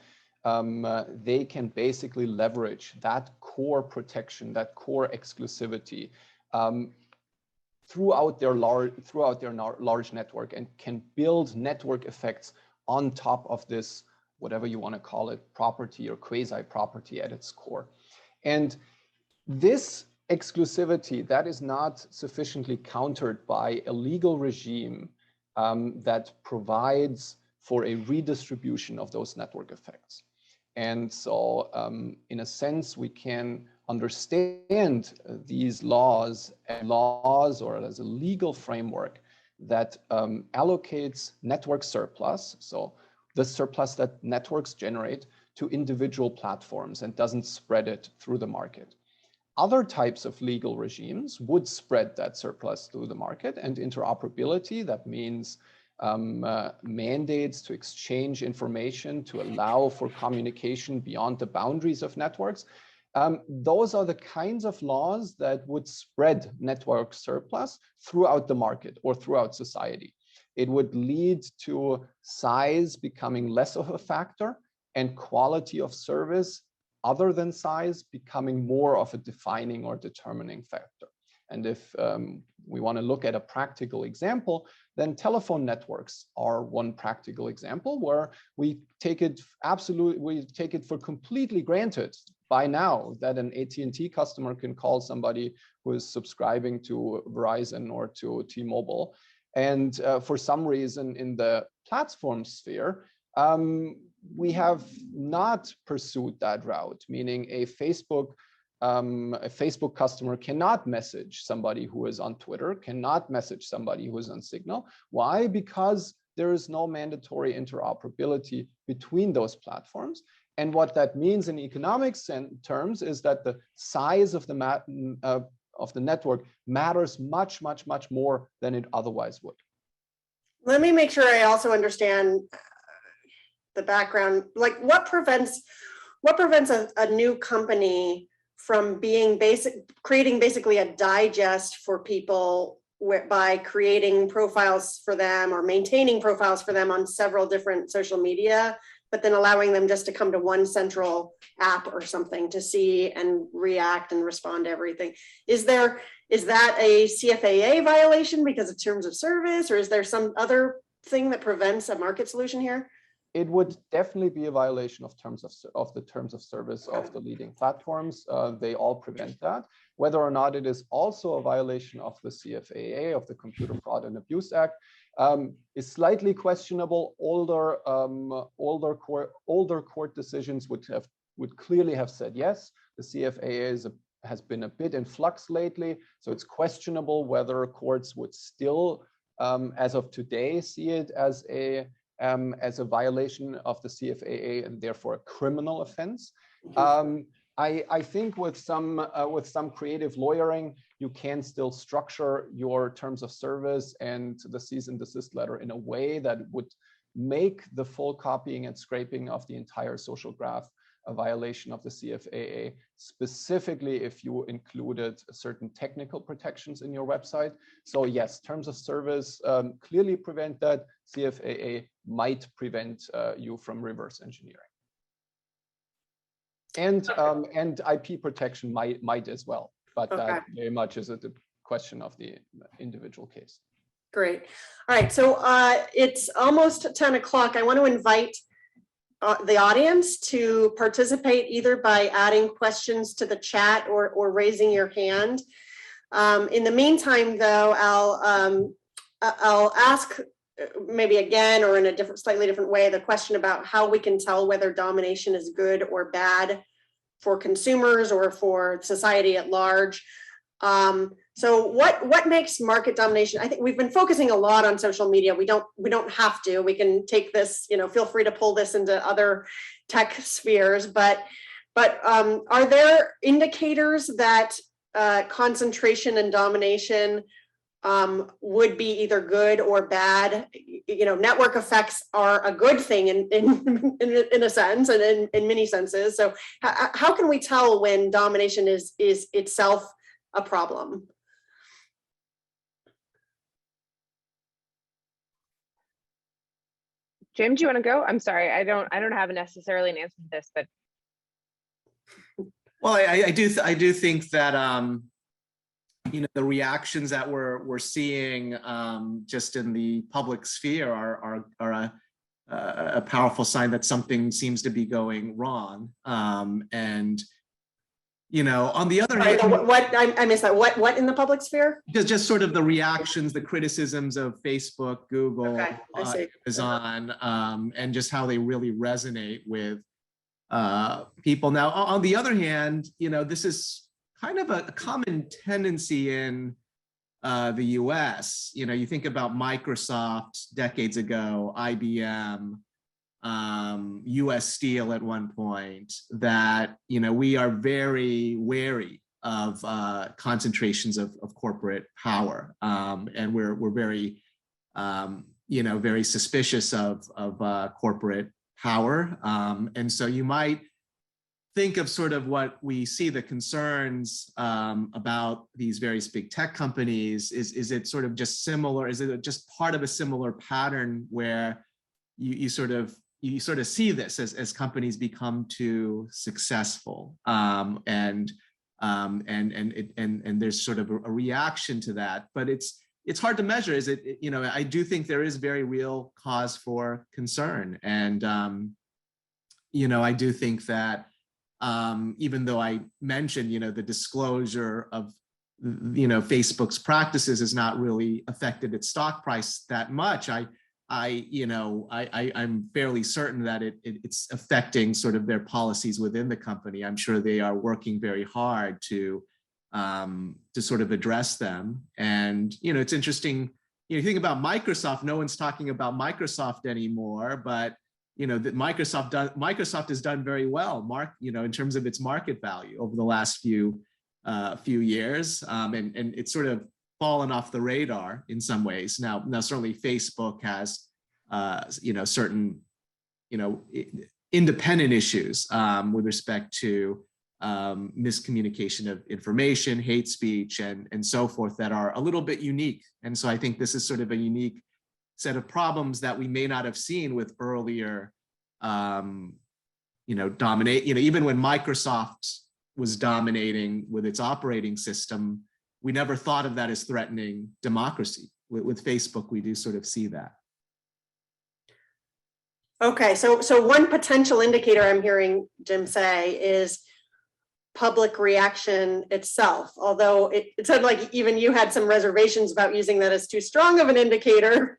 they can basically leverage that core protection, that core exclusivity throughout their large network, and can build network effects on top of this, whatever you want to call it, property or quasi-property at its core. And this exclusivity, that is not sufficiently countered by a legal regime that provides for a redistribution of those network effects. And so in a sense, we can understand these laws or as a legal framework that allocates network surplus, so the surplus that networks generate, to individual platforms and doesn't spread it through the market. Other types of legal regimes would spread that surplus through the market, and interoperability, that means mandates to exchange information to allow for communication beyond the boundaries of networks. Those are the kinds of laws that would spread network surplus throughout the market or throughout society. It would lead to size becoming less of a factor and quality of service other than size becoming more of a defining or determining factor. And if we want to look at a practical example, then telephone networks are one practical example where we take it for completely granted by now that an AT&T customer can call somebody who is subscribing to Verizon or to T-Mobile And for some reason in the platform sphere, we have not pursued that route, meaning a Facebook customer cannot message somebody who is on Twitter, cannot message somebody who is on Signal. Why? Because there is no mandatory interoperability between those platforms. And what that means in economic terms is that the size of the network matters much, much, much more than it otherwise would. Let me make sure I also understand the background. Like, what prevents a new company from being creating basically a digest for people by creating profiles for them or maintaining profiles for them on several different social media, but then allowing them just to come to one central app or something to see and react and respond to everything? Is that a CFAA violation because of terms of service, or is there some other thing that prevents a market solution here? It would definitely be a violation of the terms of service of the leading platforms. They all prevent that. Whether or not it is also a violation of the CFAA, of the Computer Fraud and Abuse Act, is slightly questionable. Older court decisions would clearly have said yes. The CFAA has been a bit in flux lately, so it's questionable whether courts would still, as of today, see it as a violation of the CFAA and therefore a criminal offense. I think with some creative lawyering, you can still structure your terms of service and the cease and desist letter in a way that would make the full copying and scraping of the entire social graph a violation of the CFAA, specifically if you included certain technical protections in your website. So yes, terms of service clearly prevent that. CFAA might prevent you from reverse engineering. And IP protection might as well, but that very much is a question of the individual case. Great. All right, so it's almost 10 o'clock. I want to invite the audience to participate either by adding questions to the chat or raising your hand. In the meantime, though, I'll ask maybe again or in a slightly different way the question about how we can tell whether domination is good or bad for consumers or for society at large. So what makes market domination? I think we've been focusing a lot on social media. We don't have to. We can take this, feel free to pull this into other tech spheres, but are there indicators that concentration and domination would be either good or bad? Network effects are a good thing in a sense and in many senses. So how can we tell when domination is itself a problem? Jim, do you want to go? I'm sorry, I don't have necessarily an answer to this, but well, I do think that the reactions that we're seeing just in the public sphere are a powerful sign that something seems to be going wrong. And on the other hand, what I missed that. What in the public sphere? Just sort of the reactions, the criticisms of Facebook, Google, Amazon, and just how they really resonate with people. Now, on the other hand, this is kind of a common tendency in the US. You think about Microsoft decades ago, IBM, US Steel at one point, that we are very wary of concentrations of corporate power, and we're very very suspicious of corporate power, and so you might think of sort of what we see, the concerns about these various big tech companies. Is it sort of just similar? Is it just part of a similar pattern where you sort of see this as companies become too successful, and there's sort of a reaction to that, but it's hard to measure. Is it, I do think there is very real cause for concern, and I do think that even though I mentioned the disclosure of Facebook's practices has not really affected its stock price that much. I'm fairly certain that it's affecting sort of their policies within the company. I'm sure they are working very hard to sort of address them. And it's interesting. You think about Microsoft. No one's talking about Microsoft anymore, but that Microsoft has done very well, in terms of its market value over the last few years, and it's sort of fallen off the radar in some ways. Now certainly Facebook has certain independent issues with respect to miscommunication of information, hate speech, and so forth that are a little bit unique. And so I think this is sort of a unique set of problems that we may not have seen with earlier even when Microsoft was dominating with its operating system, we never thought of that as threatening democracy. With Facebook, we do sort of see that. Okay, so one potential indicator I'm hearing Jim say is public reaction itself, although it sounded like even you had some reservations about using that as too strong of an indicator.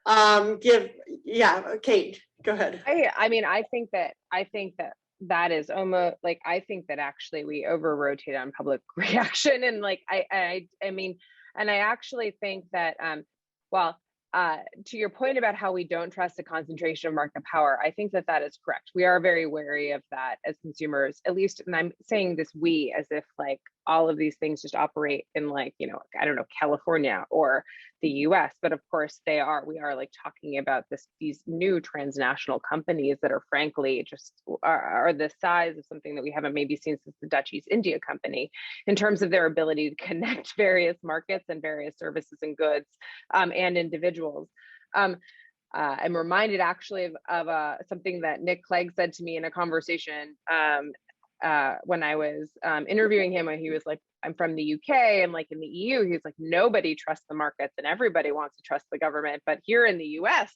Kate, go ahead. I think that is almost like, I think that actually we over rotate on public reaction, and I actually think that to your point about how we don't trust the concentration of market power, I think that is correct. We are very wary of that as consumers, at least, and I'm saying this we as if all of these things just operate in California or the US, but of course we are talking about these new transnational companies that are frankly just are the size of something that we haven't maybe seen since the Dutch East India Company in terms of their ability to connect various markets and various services and goods and individuals. I'm reminded actually of something that Nick Clegg said to me in a conversation when I was interviewing him, and he was like, I'm from the UK, and in the EU, he's like, nobody trusts the markets and everybody wants to trust the government. But here in the US,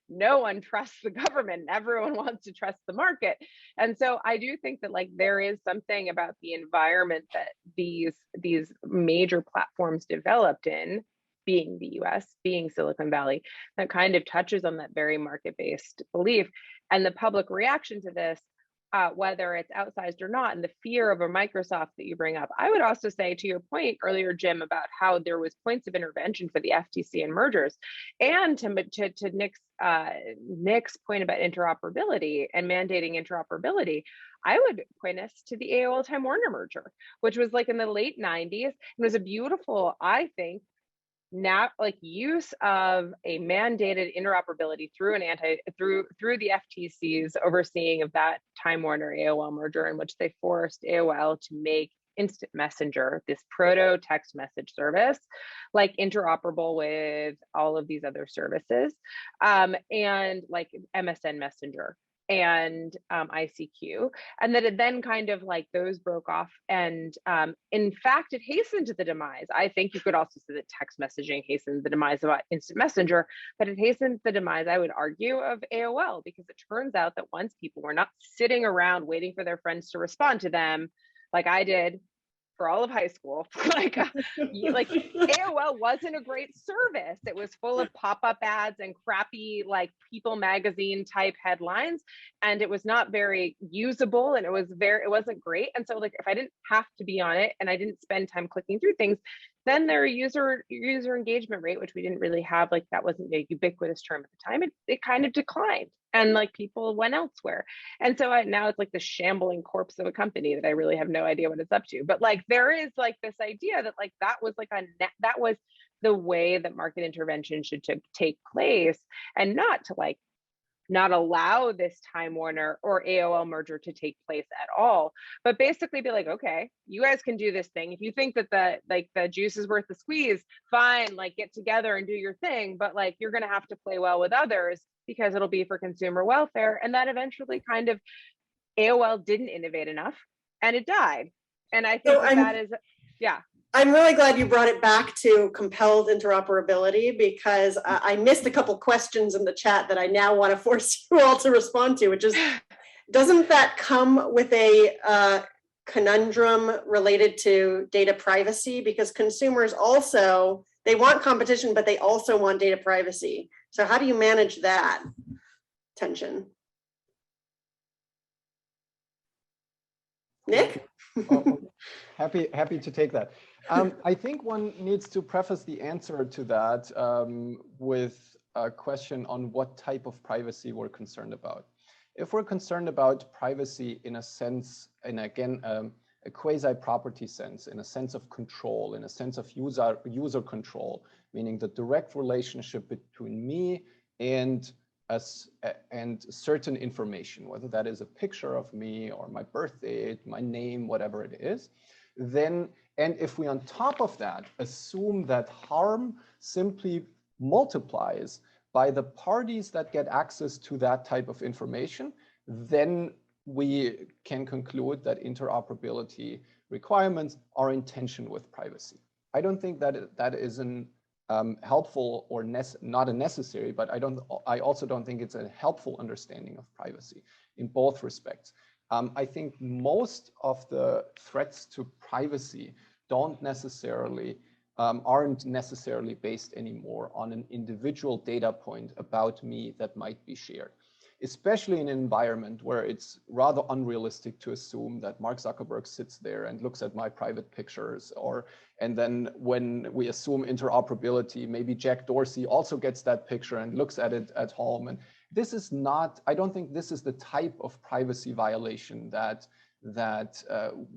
no one trusts the government and everyone wants to trust the market. And so I do think that there is something about the environment that these major platforms developed in, being the US, being Silicon Valley, that kind of touches on that very market-based belief. And the public reaction to this, whether it's outsized or not, and the fear of a Microsoft that you bring up. I would also say, to your point earlier, Jim, about how there was points of intervention for the FTC and mergers, and to Nick's point about interoperability and mandating interoperability, I would point us to the AOL Time Warner merger, which was in the late 90s. It was a beautiful, I think, use of a mandated interoperability through the FTC's overseeing of that Time Warner AOL merger, in which they forced AOL to make Instant Messenger, this proto text message service, interoperable with all of these other services, and MSN Messenger and ICQ, and that it then kind of those broke off, and in fact it hastened the demise. I think you could also say that text messaging hastened the demise of Instant Messenger, but it hastened the demise, I would argue, of AOL, because it turns out that once people were not sitting around waiting for their friends to respond to them like I did for all of high school, AOL wasn't a great service. It was full of pop-up ads and crappy People magazine type headlines, and it was not very usable, and it wasn't great. And so if I didn't have to be on it and I didn't spend time clicking through things, then their user engagement rate, which we didn't really have, that wasn't a ubiquitous term at the time, it kind of declined, and people went elsewhere. And so now it's the shambling corpse of a company that I really have no idea what it's up to. But there is this idea that that was the way that market intervention should take place, and not to not allow this Time Warner or AOL merger to take place at all, but basically be okay, you guys can do this thing. If you think that the juice is worth the squeeze, fine, get together and do your thing, but you're going to have to play well with others because it'll be for consumer welfare. And that eventually kind of AOL didn't innovate enough and it died. And I think that is, yeah. I'm really glad you brought it back to compelled interoperability, because I missed a couple questions in the chat that I now want to force you all to respond to, which is, doesn't that come with a conundrum related to data privacy, because consumers also, they want competition, but they also want data privacy. So how do you manage that tension? Nick? Oh, happy to take that. I think one needs to preface the answer to that with a question on what type of privacy we're concerned about. If we're concerned about privacy in a sense, and again, a quasi-property sense, in a sense of control, in a sense of user control, meaning the direct relationship between me and certain information, whether that is a picture of me or my birth date, my name, whatever it is, then, and if we on top of that assume that harm simply multiplies by the parties that get access to that type of information, then we can conclude that interoperability requirements are in tension with privacy. I don't think that that is an helpful or not a necessary, but I also don't think it's a helpful understanding of privacy in both respects. I think most of the threats to privacy aren't necessarily based anymore on an individual data point about me that might be shared, especially in an environment where it's rather unrealistic to assume that Mark Zuckerberg sits there and looks at my private pictures, and then when we assume interoperability, maybe Jack Dorsey also gets that picture and looks at it at home. And this is not, I don't think this is the type of privacy violation that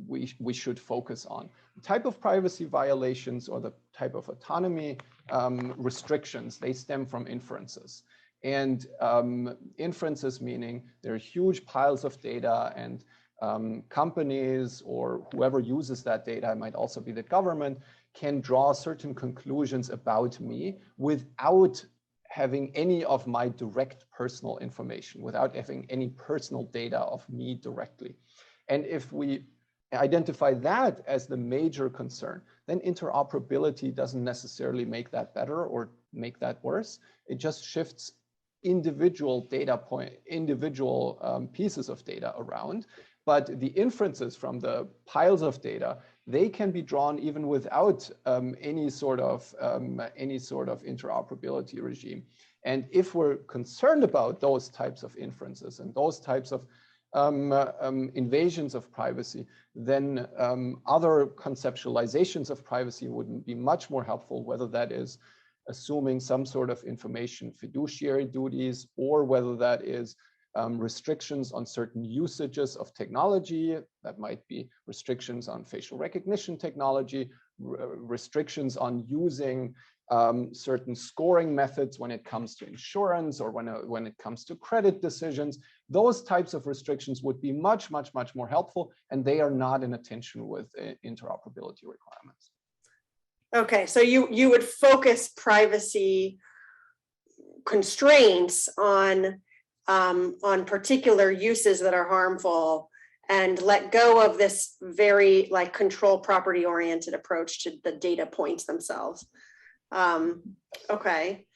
we should focus on. The type of privacy violations or the type of autonomy restrictions, they stem from inferences. And inferences meaning there are huge piles of data, and companies or whoever uses that data, it might also be the government, can draw certain conclusions about me without having any of my direct personal information, without having any personal data of me directly. And if we identify that as the major concern, then interoperability doesn't necessarily make that better or make that worse. It just shifts individual pieces of data around. But the inferences from the piles of data, they can be drawn even without any sort of interoperability regime. And if we're concerned about those types of inferences and those types of invasions of privacy, then other conceptualizations of privacy would be much more helpful, whether that is assuming some sort of information fiduciary duties, or whether that is restrictions on certain usages of technology. That might be restrictions on facial recognition technology, restrictions on using certain scoring methods when it comes to insurance or when it comes to credit decisions. Those types of restrictions would be much more helpful, and they are not in tension with interoperability requirements. Okay, so you would focus privacy constraints on particular uses that are harmful, and let go of this very like control property oriented approach to the data points themselves. Okay,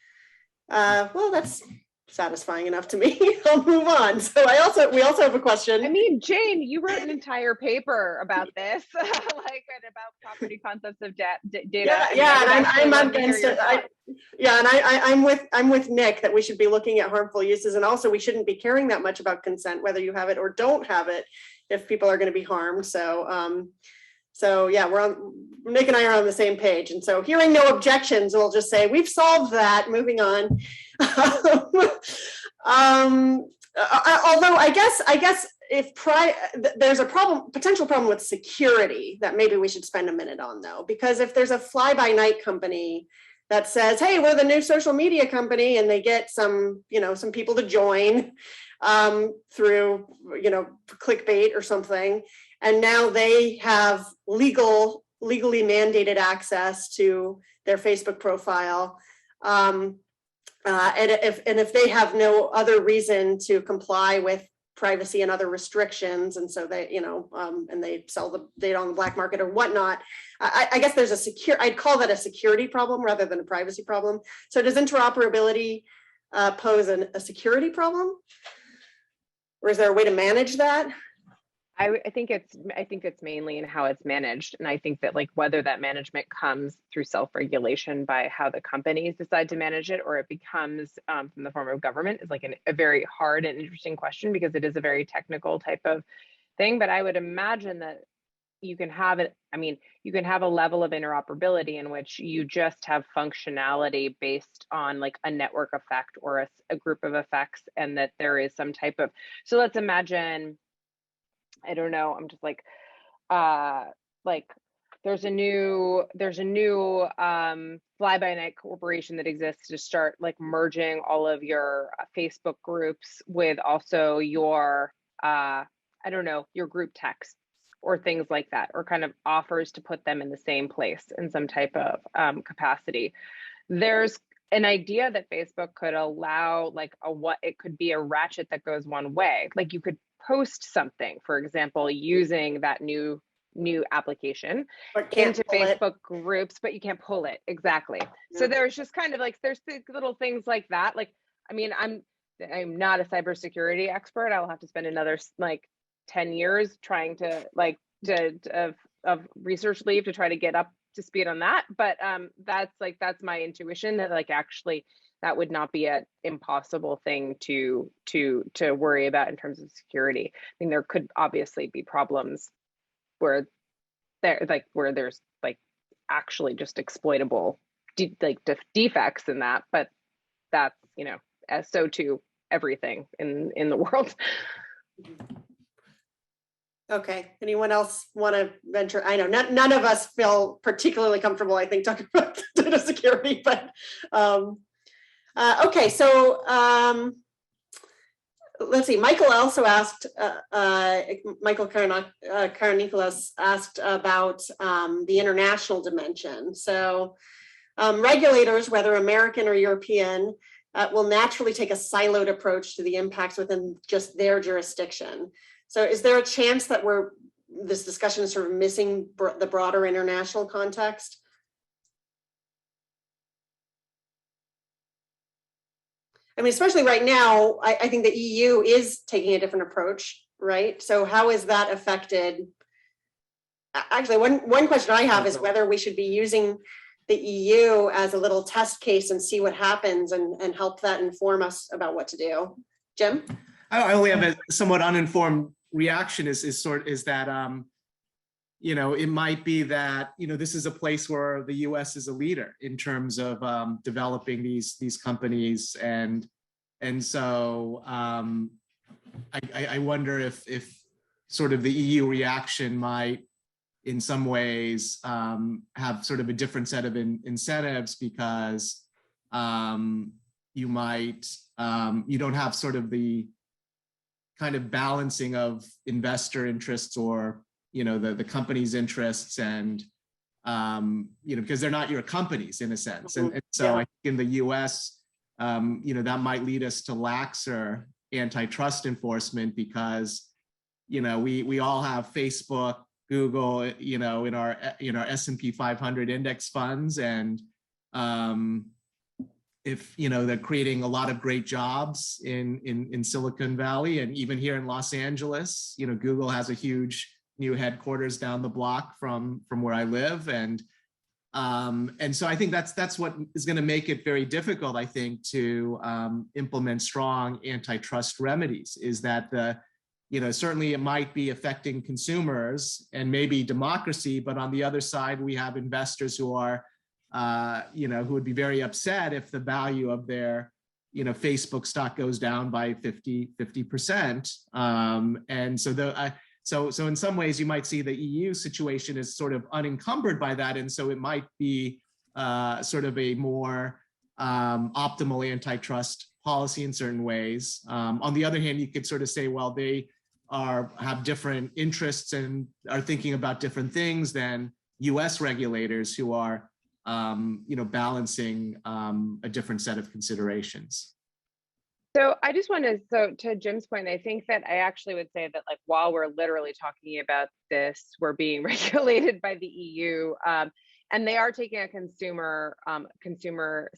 well, that's satisfying enough to me. I'll move on. So we also have a question. I mean, Jane, you wrote an entire paper about this, like about property concepts of data. Yeah, and I'm against it. I'm with Nick that we should be looking at harmful uses, and also we shouldn't be caring that much about consent, whether you have it or don't have it, if people are going to be harmed. So yeah, Nick and I are on the same page. And so hearing no objections, we'll just say we've solved that. Moving on. Although I guess if there's a potential problem with security that maybe we should spend a minute on, though, because if there's a fly-by-night company that says, hey, we're the new social media company, and they get some people to join through clickbait or something, and now they have legally mandated access to their Facebook profile. And if they have no other reason to comply with privacy and other restrictions, and so they, and they sell the data on the black market or whatnot, I guess there's I'd call that a security problem rather than a privacy problem. So does interoperability pose a security problem? Or is there a way to manage that? I think it's mainly in how it's managed. And I think that like whether that management comes through self-regulation by how the companies decide to manage it, or it becomes from the form of government, is like a very hard and interesting question, because it is a very technical type of thing. But I would imagine that you can have it. I mean, you can have a level of interoperability in which you just have functionality based on like a network effect or a group of effects, and that there is some type of, so let's imagine, I don't know, I'm just like there's a new fly by night corporation that exists to start like merging all of your Facebook groups with also your I don't know, your group texts or things like that, or kind of offers to put them in the same place in some type of capacity. There's an idea that Facebook could allow like what it could be a ratchet that goes one way. Like you could post something, for example, using that new application into Facebook groups, but you can't pull it. Exactly. Yeah. So there's just kind of like, there's little things like that. Like, I mean, I'm not a cybersecurity expert. I'll have to spend another like 10 years trying to like of research leave to try to get up to speed on that. But that's my intuition, that like actually that would not be an impossible thing to worry about in terms of security. I mean, there could obviously be problems where there's like actually just exploitable defects in that, but that's, you know, as so too everything in the world. Okay, anyone else want to venture? I know none of us feel particularly comfortable, I think, talking about data security, but okay, so let's see. Michael also asked, Michael Nikolas asked about the international dimension. So regulators, whether American or European, will naturally take a siloed approach to the impacts within just their jurisdiction. So is there a chance that this discussion is sort of missing the broader international context? I mean, especially right now, I think the EU is taking a different approach, right? So how is that affected? Actually, one question I have is whether we should be using the EU as a little test case and see what happens and help that inform us about what to do. Jim? I only have a somewhat uninformed reaction is that you know, it might be that, you know, this is a place where the US is a leader in terms of developing these companies, and so I wonder if sort of the EU reaction might in some ways have sort of a different set of incentives, because you don't have sort of the kind of balancing of investor interests or, you know, the company's interests, and you know, because they're not your companies in a sense, and so yeah. I think in the U.S., you know, that might lead us to laxer antitrust enforcement, because, you know, we all have Facebook, Google, you know, in our S&P 500 index funds, and if, you know, they're creating a lot of great jobs in Silicon Valley, and even here in Los Angeles, you know, Google has a huge new headquarters down the block from where I live, and so I think that's what is going to make it very difficult, I think, to implement strong antitrust remedies. Is that you know, certainly it might be affecting consumers and maybe democracy, but on the other side, we have investors who are you know, who would be very upset if the value of their, you know, Facebook stock goes down by 50%. And so so in some ways you might see the EU situation is sort of unencumbered by that. And so it might be sort of a more optimal antitrust policy in certain ways. On the other hand, you could sort of say, well, they have different interests and are thinking about different things than US regulators who are you know, balancing a different set of considerations. So I just wanted to Jim's point, I think that I actually would say that, like, while we're literally talking about this, we're being regulated by the EU, and they are taking a consumer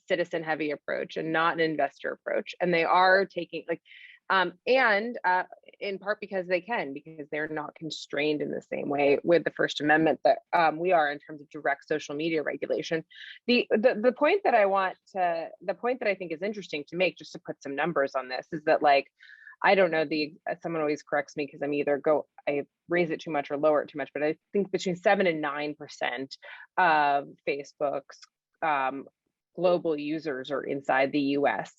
citizen heavy approach and not an investor approach. And they are taking, like, And in part because they're not constrained in the same way with the First Amendment that we are in terms of direct social media regulation. The point that I think is interesting to make, just to put some numbers on this, is that, like, I don't know, someone always corrects me because I raise it too much or lower it too much, but I think between 7 and 9% of Facebook's global users are inside the US,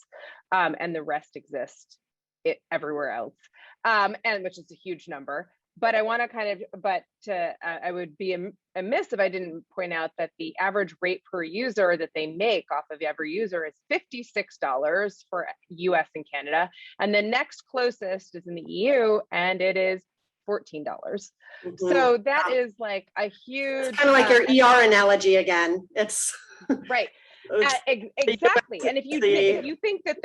and the rest exist everywhere else, and which is a huge number. But I want to I would be amiss if I didn't point out that the average rate per user that they make off of every user is $56 for US and Canada. And the next closest is in the EU, and it is $14. So that is like a huge, it's kind of like your ER analogy again. It's right. Exactly. And if you think that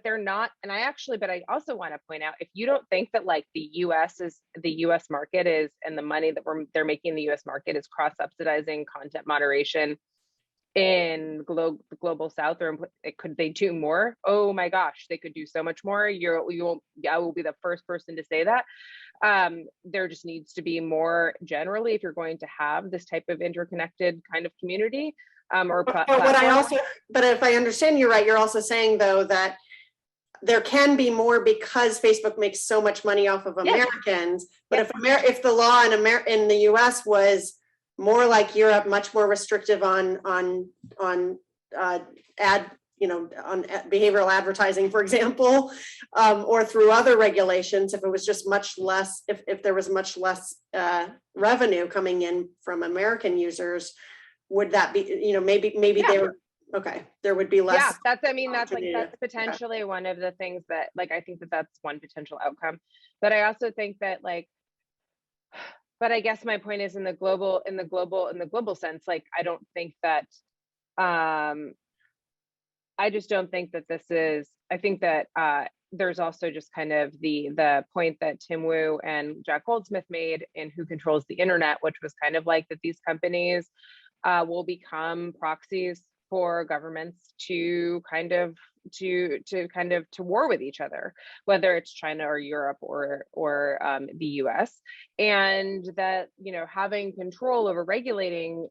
they're not, and but I also want to point out, if you don't think that, like, the US market is, and the money that they're making in the US market is cross-subsidizing content moderation in global South, or could they do more? Oh my gosh, they could do so much more. I will be the first person to say that. There just needs to be more generally if you're going to have this type of interconnected kind of community. But if I understand you right, you're also saying, though, that there can be more because Facebook makes so much money off of Americans. But if the law in the US was more like Europe, much more restrictive on behavioral advertising, for example, or through other regulations, if it was just much less, if there was much less revenue coming in from American users, would that be, maybe they were, okay, there would be less. Yeah, that's potentially one of the things that, like, I think that's one potential outcome. But I also think that, like, but I guess my point is in the global sense, like, I don't think that, I just don't think that I think that there's also just kind of the point that Tim Wu and Jack Goldsmith made in Who Controls the Internet, which was kind of like that these companies will become proxies for governments to war with each other, whether it's China or Europe or the US, and that, having control over regulating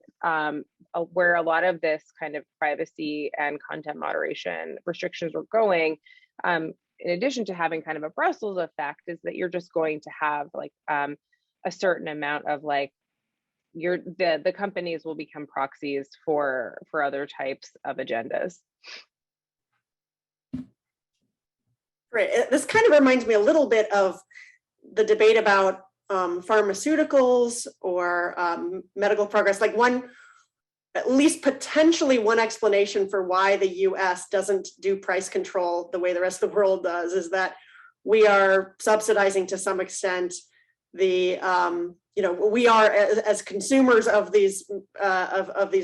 where a lot of this kind of privacy and content moderation restrictions are going, in addition to having kind of a Brussels effect, is that you're just going to have, like, a certain amount of, like, the companies will become proxies for other types of agendas. Great. This kind of reminds me a little bit of the debate about pharmaceuticals or medical progress. Like, at least potentially one explanation for why the US doesn't do price control the way the rest of the world does is that we are subsidizing to some extent the we are, as consumers of these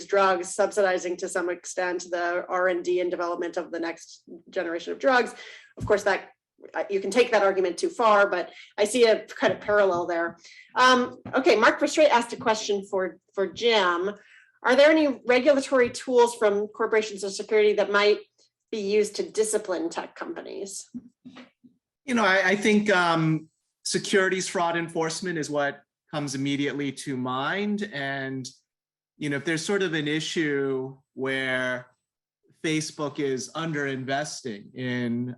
drugs, subsidizing to some extent the R&D and development of the next generation of drugs. Of course, that you can take that argument too far, but I see a kind of parallel there. Okay, Mark Verstraete asked a question for Jim. Are there any regulatory tools from corporations of security that might be used to discipline tech companies? I think securities fraud enforcement is what comes immediately to mind. And, if there's sort of an issue where Facebook is underinvesting in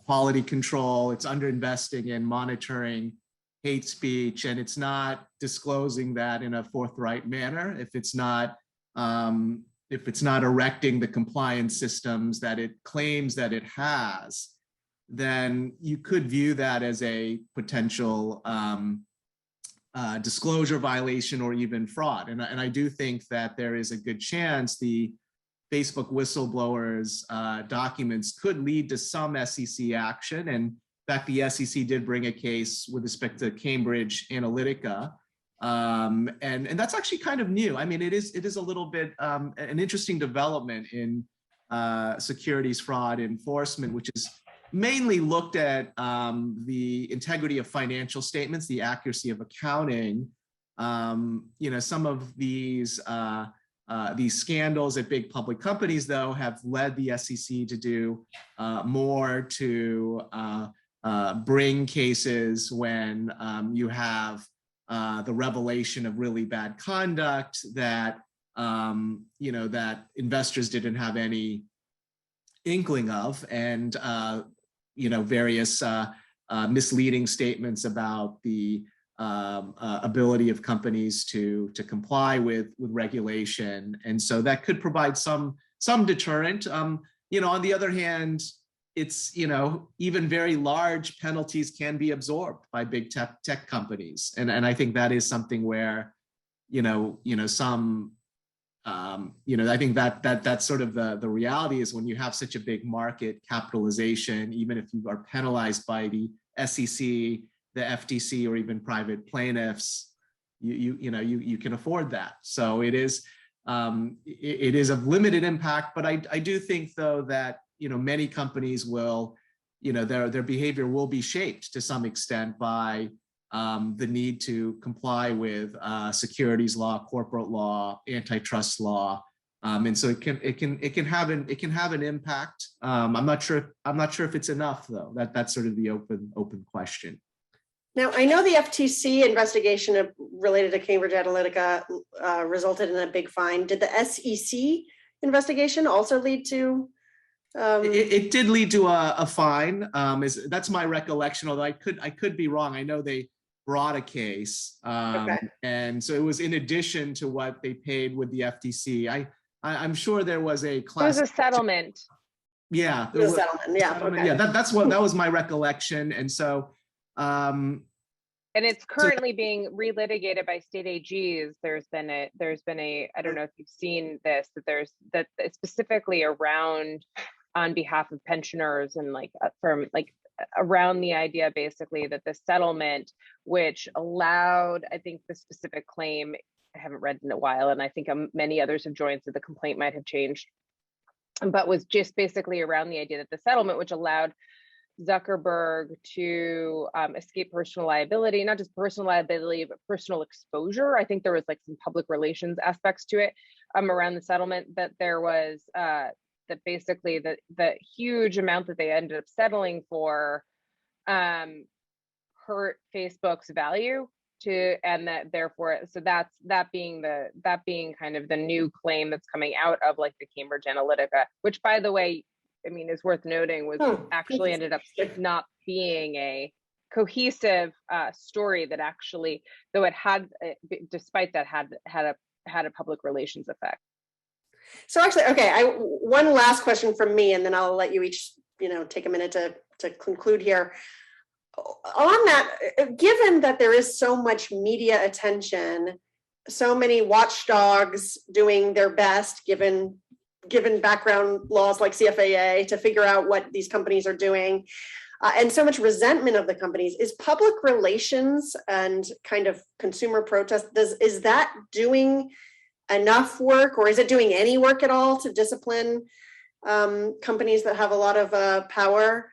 quality control, it's underinvesting in monitoring hate speech, and it's not disclosing that in a forthright manner, if it's not erecting the compliance systems that it claims that it has, then you could view that as a potential disclosure violation or even fraud. And I do think that there is a good chance the Facebook whistleblowers documents could lead to some SEC action. And in fact, the SEC did bring a case with respect to Cambridge Analytica. And that's actually kind of new. I mean, it is a little bit an interesting development in securities fraud enforcement, which is mainly looked at the integrity of financial statements, the accuracy of accounting. Some of these these scandals at big public companies, though, have led the SEC to do more to bring cases when you have the revelation of really bad conduct that that investors didn't have any inkling of, and various misleading statements about the ability of companies to comply with regulation, and so that could provide some deterrent. On the other hand, it's even very large penalties can be absorbed by big tech companies, and I think that is something where some I think that's sort of the reality is when you have such a big market capitalization, even if you are penalized by the SEC, the FTC, or even private plaintiffs, you can afford that. So it is of limited impact, but I do think though that many companies will their behavior will be shaped to some extent by the need to comply with securities law, corporate law, antitrust law, and so it can have an impact. I'm not sure if it's enough though. That's sort of the open question. Now, I know the FTC investigation related to Cambridge Analytica resulted in a big fine. Did the SEC investigation also lead to? It did lead to a fine. That's my recollection, although I could be wrong. I know they brought a case, and so it was in addition to what they paid with the FTC. I'm sure there was a class. It was a settlement. Yeah, There was a settlement. Yeah, settlement. okay. Yeah, that was my recollection, and so. And it's currently being relitigated by state AGs. There's been a I don't know if you've seen this, that it's specifically around on behalf of pensioners and around the idea basically that the settlement, which allowed, I think the specific claim, I haven't read in a while, and I think many others have joined, so the complaint might have changed, but was just basically around the idea that the settlement, which allowed Zuckerberg to escape personal liability, not just personal liability, but personal exposure. I think there was some public relations aspects to it around the settlement, that there was that basically the huge amount that they ended up settling for hurt Facebook's value and that therefore, so that being kind of the new claim that's coming out of the Cambridge Analytica, which by the way, is worth noting was actually ended up not being a cohesive story that actually, though it had, despite that, had a public relations effect. So actually, okay, one last question from me, and then I'll let you each, take a minute to conclude here. On that, given that there is so much media attention, so many watchdogs doing their best, given background laws like CFAA to figure out what these companies are doing, and so much resentment of the companies, is public relations and kind of consumer protest, is that doing enough work, or is it doing any work at all to discipline companies that have a lot of power?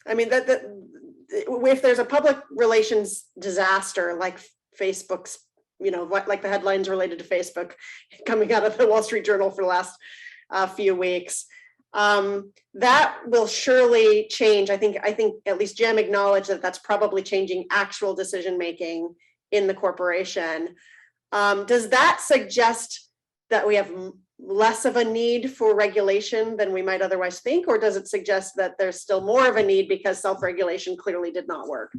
If there's a public relations disaster like Facebook's, like the headlines related to Facebook coming out of the Wall Street Journal for the last few weeks, that will surely change. I think at least Jim acknowledged that that's probably changing actual decision making in the corporation. Does that suggest that we have less of a need for regulation than we might otherwise think, or does it suggest that there's still more of a need because self-regulation clearly did not work?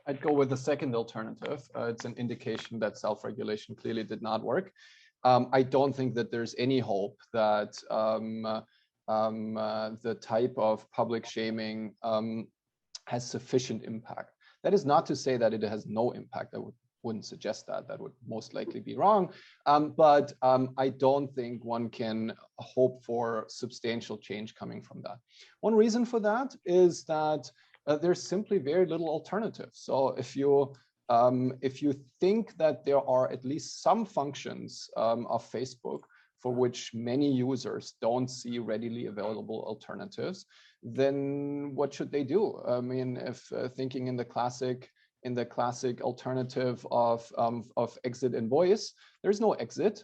I'd go with the second alternative. It's an indication that self-regulation clearly did not work. I don't think that there's any hope that the type of public shaming has sufficient impact. That is not to say that it has no impact. I wouldn't suggest that. That would most likely be wrong. But I don't think one can hope for substantial change coming from that. One reason for that is that there's simply very little alternative. So if you think that there are at least some functions of Facebook for which many users don't see readily available alternatives, then what should they do? I mean, if thinking in the classic alternative of exit and voice, there's no exit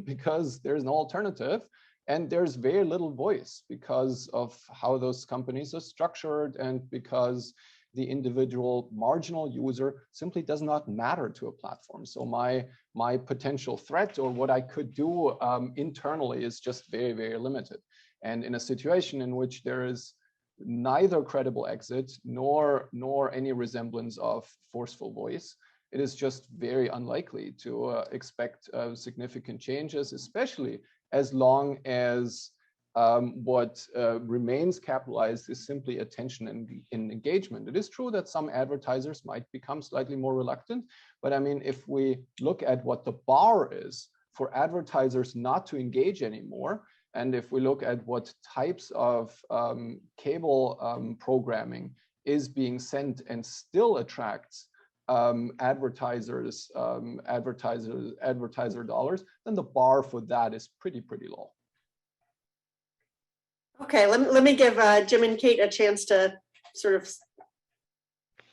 because there's no alternative, and there's very little voice because of how those companies are structured and because the individual marginal user simply does not matter to a platform. So my potential threat or what I could do internally is just very, very limited. And in a situation in which there is neither credible exit nor any resemblance of forceful voice, it is just very unlikely to expect significant changes, especially as long as what remains capitalized is simply attention and engagement. It is true that some advertisers might become slightly more reluctant, but I mean, if we look at what the bar is for advertisers not to engage anymore, and if we look at what types of cable programming is being sent and still attracts advertiser dollars, then the bar for that is pretty low. Okay, let me give Jim and Kate a chance to sort of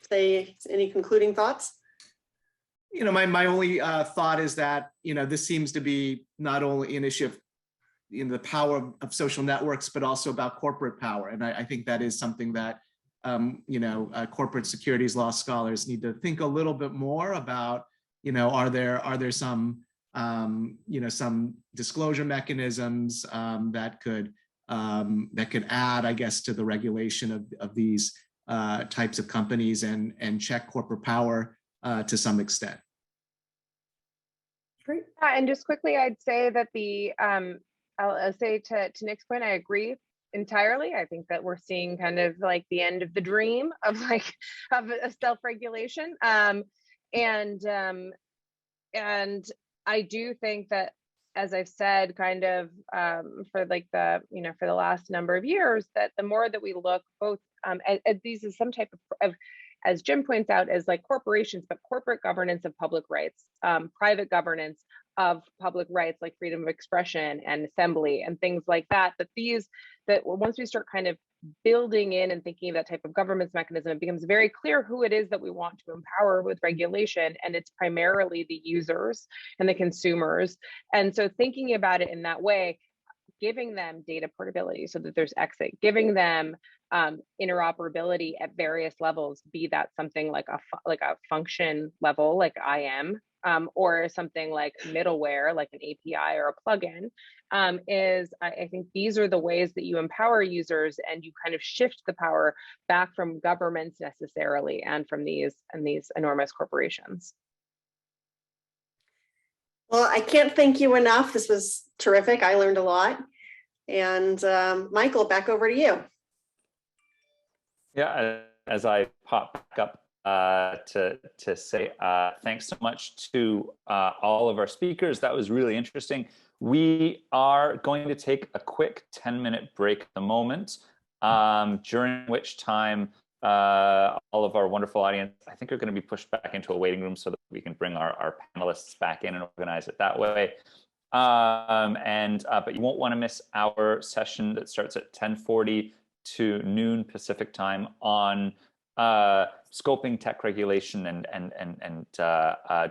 say any concluding thoughts. You know, my only thought is that, you know, this seems to be not only an issue of, you know, the power of social networks, but also about corporate power. And I think that is something that, you know, corporate securities law scholars need to think a little bit more about. You know, are there some, you know, some disclosure mechanisms that could add, I guess, to the regulation of these types of companies and check corporate power to some extent. Great. And just quickly, I'd say that I'll say to Nick's point, I agree entirely. I think that we're seeing kind of like the end of the dream of a self-regulation. And I do think that, as I've said, kind of for the last number of years, that the more that we look both at these as some type of, as Jim points out, as like corporations, but corporate governance of public rights, private governance of public rights like freedom of expression and assembly and things like that, that once we start kind of building in and thinking of that type of governance mechanism, it becomes very clear who it is that we want to empower with regulation. And it's primarily the users and the consumers. And so thinking about it in that way, giving them data portability so that there's exit, giving them interoperability at various levels, be that something like a function level like IM, or something like middleware like an API or a plugin, I think these are the ways that you empower users and you kind of shift the power back from governments necessarily and from these enormous corporations. Well, I can't thank you enough. This was terrific. I learned a lot. And Michael, back over to you. Yeah, as I pop back up to say thanks so much to all of our speakers. That was really interesting. We are going to take a quick 10-minute break at the moment, during which time all of our wonderful audience, I think, are going to be pushed back into a waiting room so that we can bring our panelists back in and organize it that way. But you won't want to miss our session that starts at 10:40 to noon Pacific time on scoping tech regulation and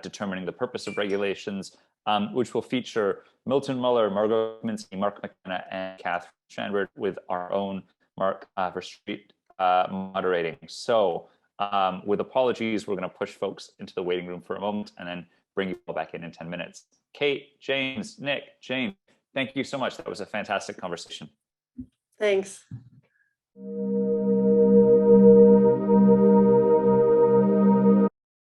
determining the purpose of regulations, which will feature Milton Muller, Margot Kaminsky, Mark McKenna, and Catherine Strandberg, with our own Mark Verstreet moderating. So with apologies, we're going to push folks into the waiting room for a moment and then bring you all back in 10 minutes. Kate, James, Nick, Jane, thank you so much. That was a fantastic conversation. Thanks.